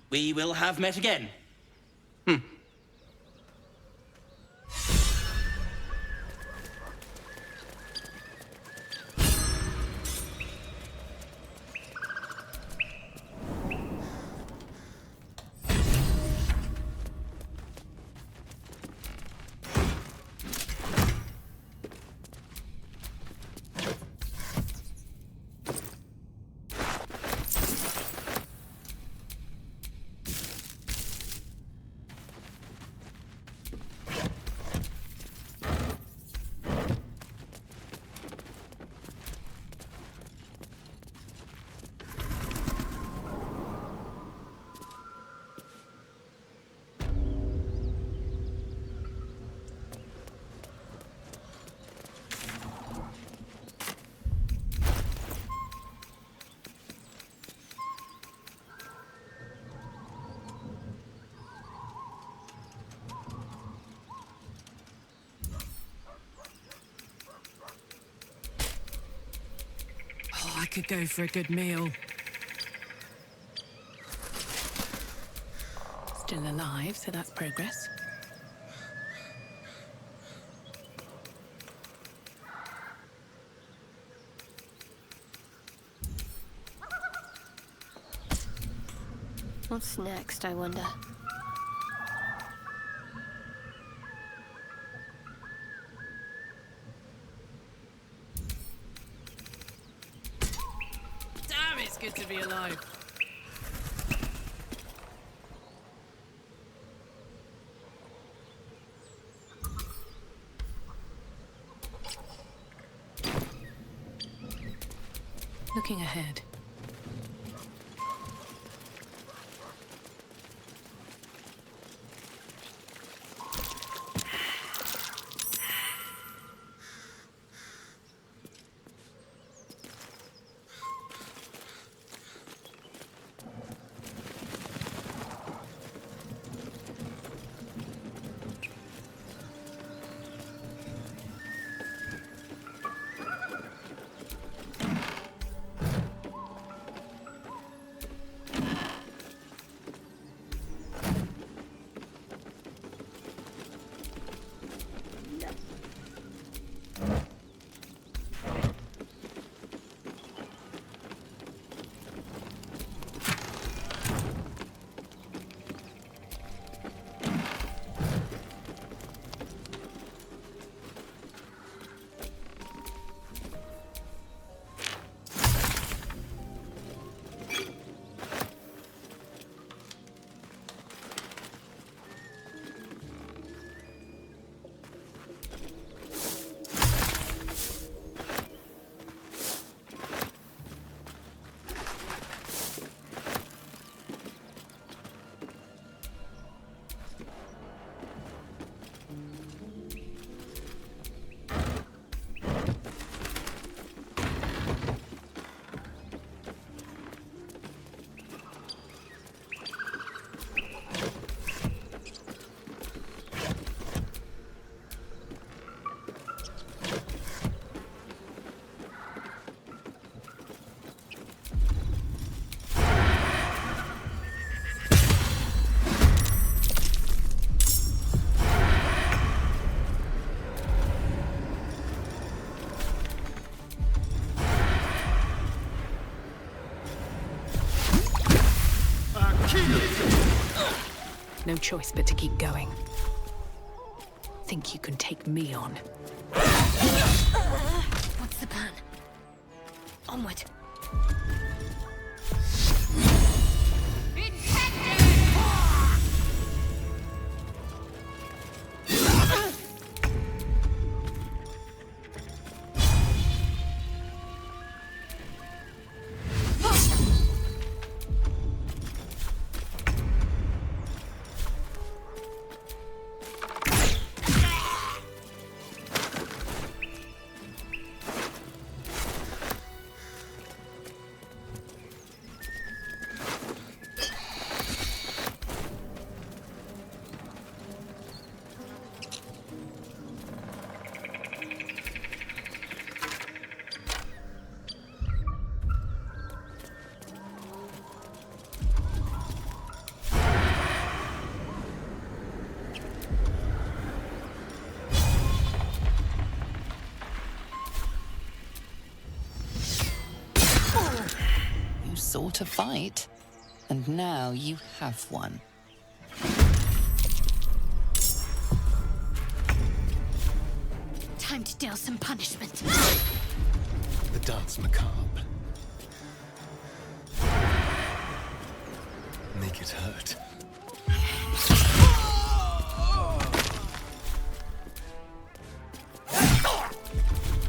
we will have met again. I could go for a good meal. Still alive, so that's progress. What's next, I wonder? good to be alive. Looking ahead. No choice but to keep going. Think you can take me on? What's the plan? Onward. Sought a fight, and now you have one. Time to deal some punishment. The dance macabre. Make it hurt.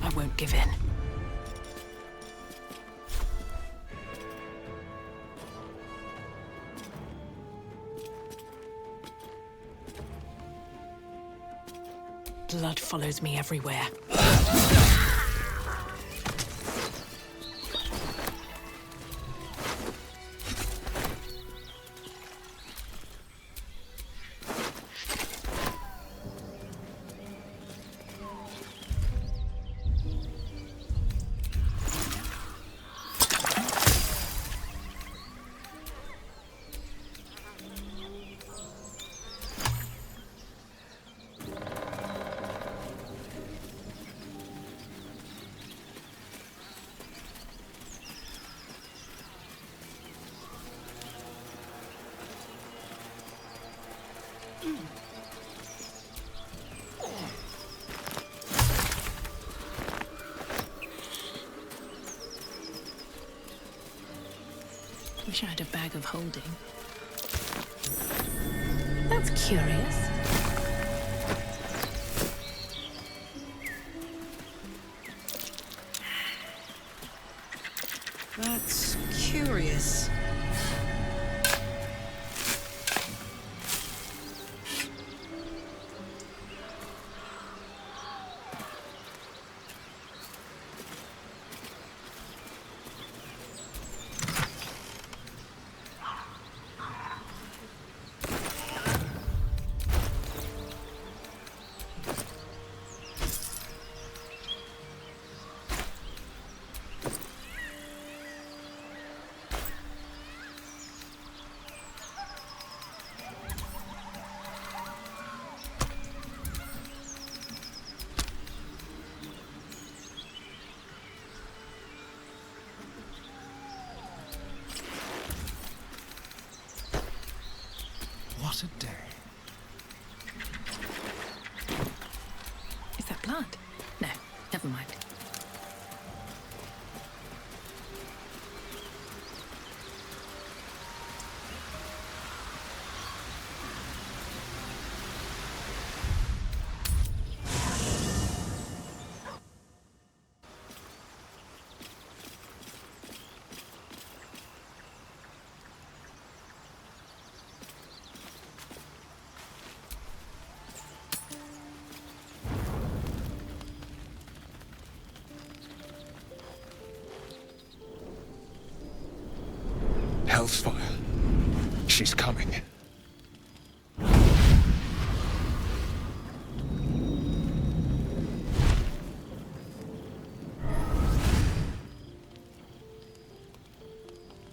I won't give in. Blood follows me everywhere. Wish I had a bag of holding. That's curious. That's curious. What a day. Is that blood? No, never mind. Hellsfire. She's coming.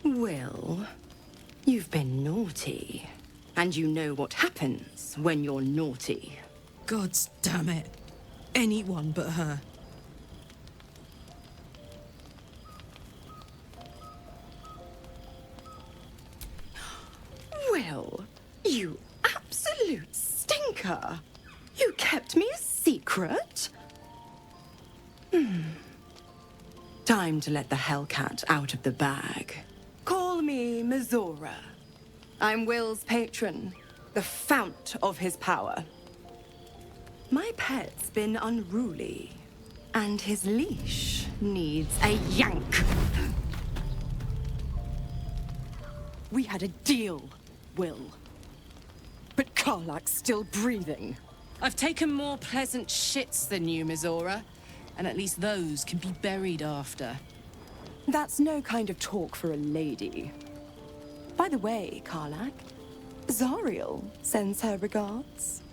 Wyll, you've been naughty. And you know what happens when you're naughty. Gods damn it. Anyone but her. Wyll, you absolute stinker. You kept me a secret? Time to let the Hellcat out of the bag. Call me Mizora. I'm Wyll's patron, the fount of his power. My pet's been unruly, and his leash needs a yank. We had a deal, Wyll. But Karlach's still breathing. I've taken more pleasant shits than you, Mizora. And at least those can be buried after. That's no kind of talk for a lady. By the way, Karlach, Zariel sends her regards.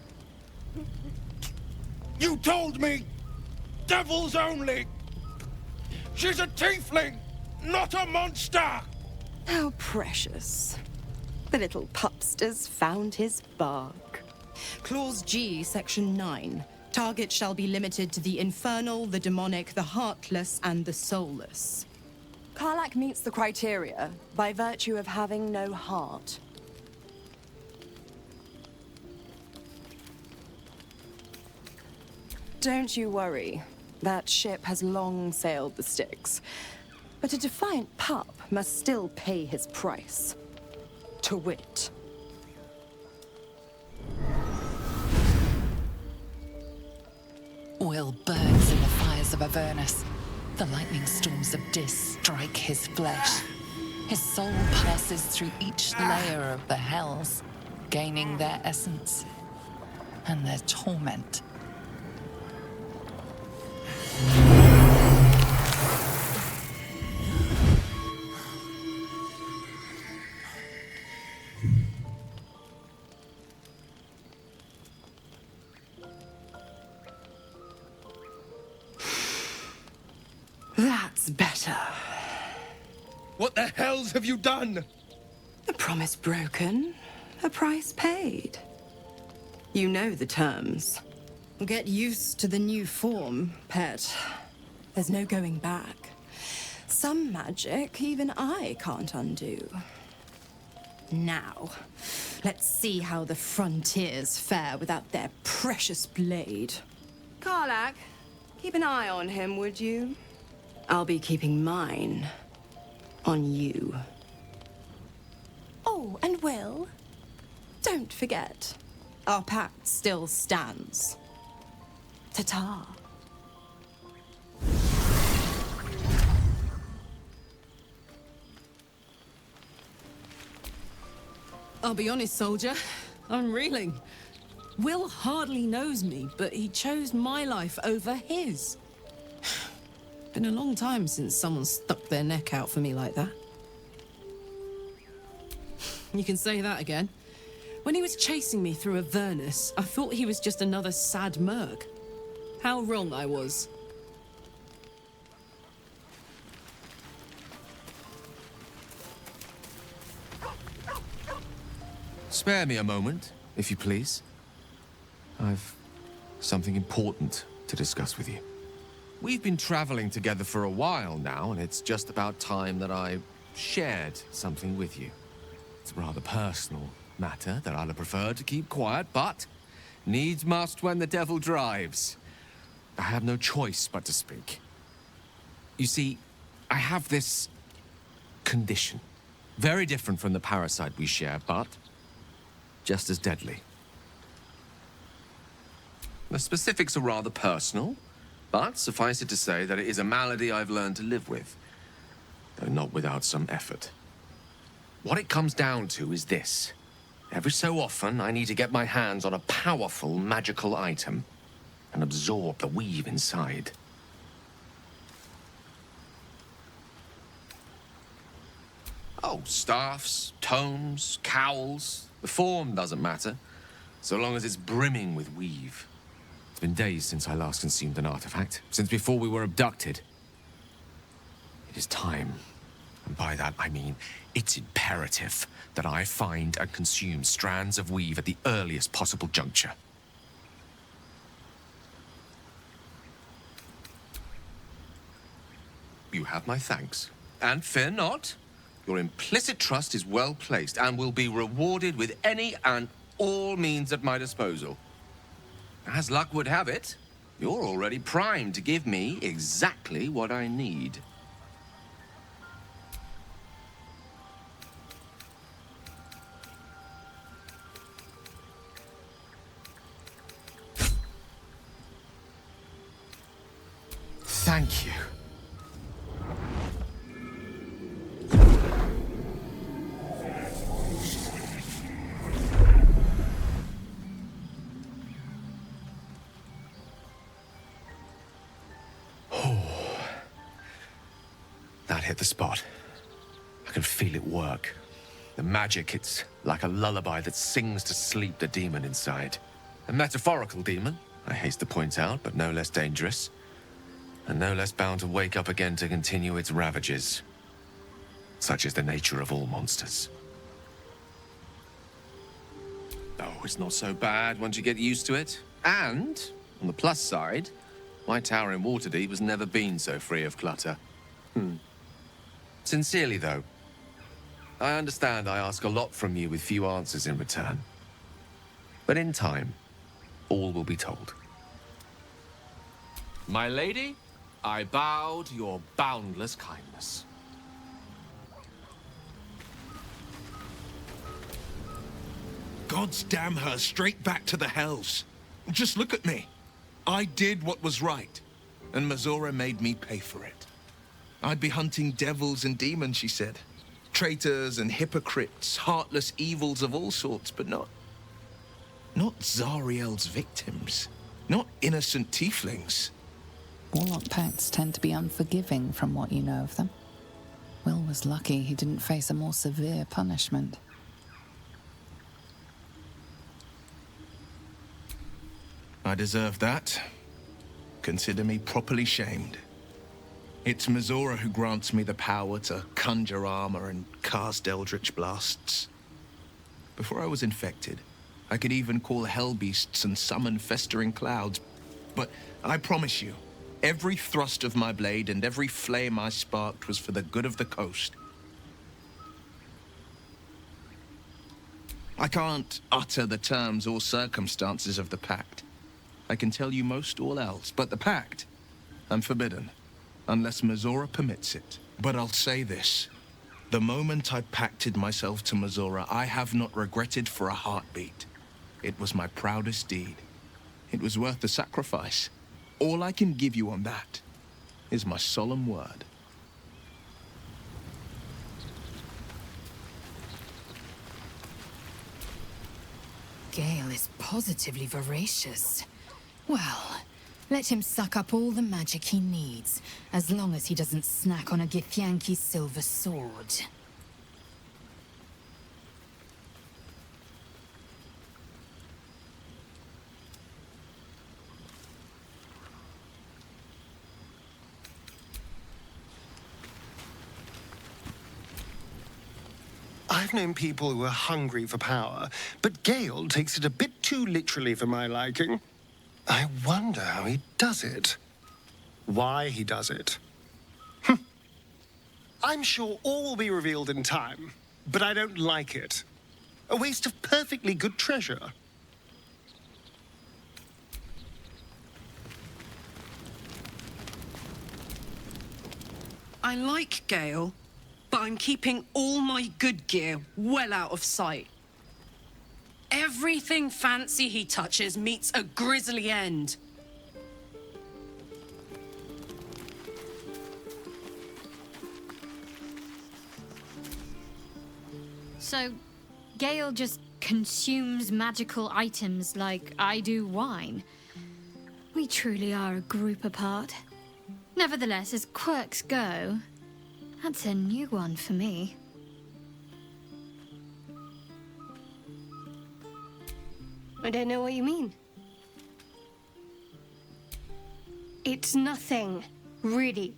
You told me! Devils only! She's a tiefling, not a monster! How precious. The little pupster's found his bark. Clause G, Section 9. Target shall be limited to the infernal, the demonic, the heartless, and the soulless. Karlach meets the criteria by virtue of having no heart. Don't you worry. That ship has long sailed the Styx. But a defiant pup must still pay his price. To wit. Wyll burns in the fires of Avernus. The lightning storms of Dis strike his flesh. His soul passes through each layer of the hells, gaining their essence and their torment. That's better. What the hells have you done? A promise broken, a price paid. You know the terms. Get used to the new form, pet. There's no going back. Some magic even I can't undo. Now, let's see how the frontiers fare without their precious blade. Karlach, keep an eye on him, would you? I'll be keeping mine on you. Oh, and Wyll, don't forget, our pact still stands. Ta-ta. I'll be honest, soldier. I'm reeling. Wyll hardly knows me, but he chose my life over his. Been a long time since someone stuck their neck out for me like that. You can say that again. When he was chasing me through Avernus, I thought he was just another sad merc. How wrong I was. Spare me a moment, if you please. I've something important to discuss with you. We've been traveling together for a while now, and it's just about time that I shared something with you. It's a rather personal matter that I'd have preferred to keep quiet, but needs must when the devil drives. I have no choice but to speak. You see, I have this condition. Very different from the parasite we share, but just as deadly. The specifics are rather personal, but suffice it to say that it is a malady I've learned to live with, though not without some effort. What it comes down to is this. Every so often, I need to get my hands on a powerful magical item and absorb the weave inside. Oh, staffs, tomes, cowls. The form doesn't matter, so long as it's brimming with weave. It's been days since I last consumed an artifact, since before we were abducted. It is time, and by that I mean it's imperative that I find and consume strands of weave at the earliest possible juncture. You have my thanks. And fear not. Your implicit trust is well placed and will be rewarded with any and all means at my disposal. As luck would have it, you're already primed to give me exactly what I need. Thank you. That hit the spot. I can feel it work. The magic, it's like a lullaby that sings to sleep the demon inside. A metaphorical demon, I haste to point out, but no less dangerous. And no less bound to wake up again to continue its ravages. Such is the nature of all monsters. Oh, it's not so bad once you get used to it. And, on the plus side, my tower in Waterdeep has never been so free of clutter. Sincerely, though, I understand I ask a lot from you with few answers in return. But in time, all will be told. My lady, I bow to your boundless kindness. Gods damn her, straight back to the hells. Just look at me. I did what was right, and Mizora made me pay for it. I'd be hunting devils and demons, she said. Traitors and hypocrites, heartless evils of all sorts, but not Zariel's victims. Not innocent tieflings. Warlock pacts tend to be unforgiving from what you know of them. Wyll was lucky he didn't face a more severe punishment. I deserve that. Consider me properly shamed. It's Mizora who grants me the power to conjure armor and cast eldritch blasts. Before I was infected, I could even call hell beasts and summon festering clouds. But I promise you, every thrust of my blade and every flame I sparked was for the good of the coast. I can't utter the terms or circumstances of the pact. I can tell you most all else, but the pact, I'm forbidden. Unless Mizora permits it. But I'll say this. The moment I pacted myself to Mazora, I have not regretted for a heartbeat. It was my proudest deed. It was worth the sacrifice. All I can give you on that is my solemn word. Gale is positively voracious. Well, let him suck up all the magic he needs, as long as he doesn't snack on a Githyanki silver sword. I've known people who are hungry for power, but Gale takes it a bit too literally for my liking. I wonder how he does it. Why he does it. I'm sure all will be revealed in time, but I don't like it. A waste of perfectly good treasure. I like Gale, but I'm keeping all my good gear well out of sight. Everything fancy he touches meets a grisly end. So, Gale just consumes magical items like I do wine. We truly are a group apart. Nevertheless, as quirks go, that's a new one for me. I don't know what you mean. It's nothing, really.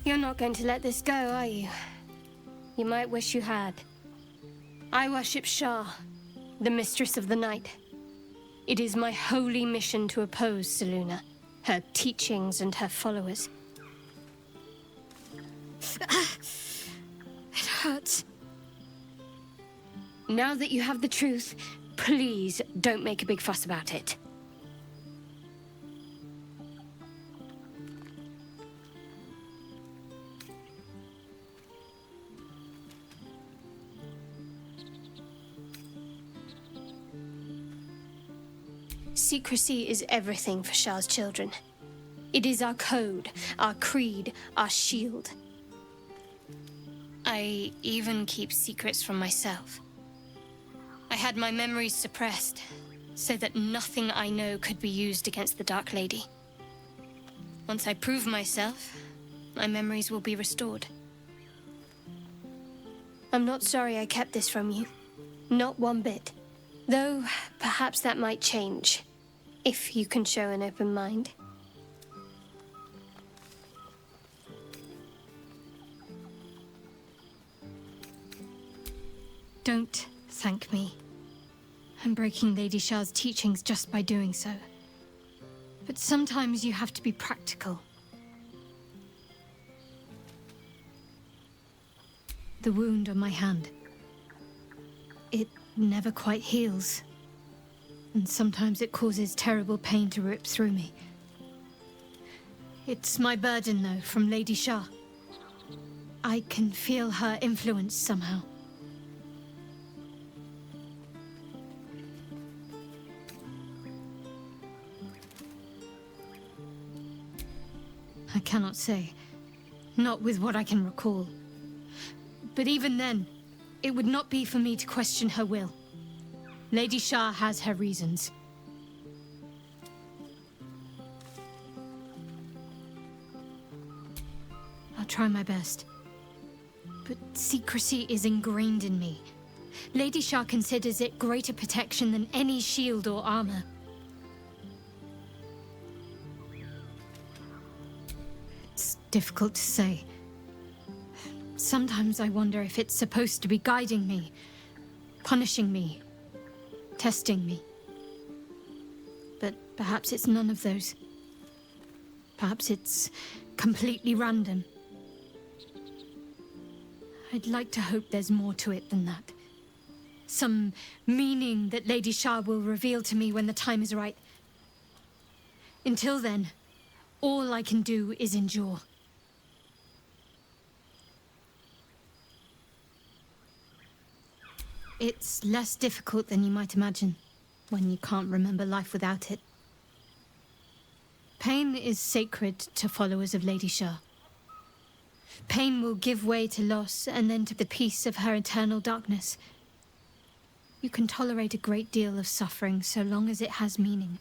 You're not going to let this go, are you? You might wish you had. I worship Shah, the mistress of the night. It is my holy mission to oppose Selûne, her teachings and her followers. It hurts. Now that you have the truth, please don't make a big fuss about it. Secrecy is everything for Shah's children. It is our code, our creed, our shield. I even keep secrets from myself. I had my memories suppressed, so that nothing I know could be used against the Dark Lady. Once I prove myself, my memories will be restored. I'm not sorry I kept this from you. Not one bit. Though, perhaps that might change. If you can show an open mind. Don't thank me. I'm breaking Lady Shah's teachings just by doing so. But sometimes you have to be practical. The wound on my hand. It never quite heals. And sometimes it causes terrible pain to rip through me. It's my burden, though, from Lady Shah. I can feel her influence somehow. I cannot say. Not with what I can recall. But even then, it would not be for me to question her will. Lady Shah has her reasons. I'll try my best. But secrecy is ingrained in me. Lady Shah considers it greater protection than any shield or armor. It's difficult to say. Sometimes I wonder if it's supposed to be guiding me, punishing me, testing me. But perhaps it's none of those. Perhaps it's completely random. I'd like to hope there's more to it than that. Some meaning that Lady Shah will reveal to me when the time is right. Until then, all I can do is endure. It's less difficult than you might imagine when you can't remember life without it. Pain is sacred to followers of Lady Shah. Pain will give way to loss and then to the peace of her eternal darkness. You can tolerate a great deal of suffering so long as it has meaning.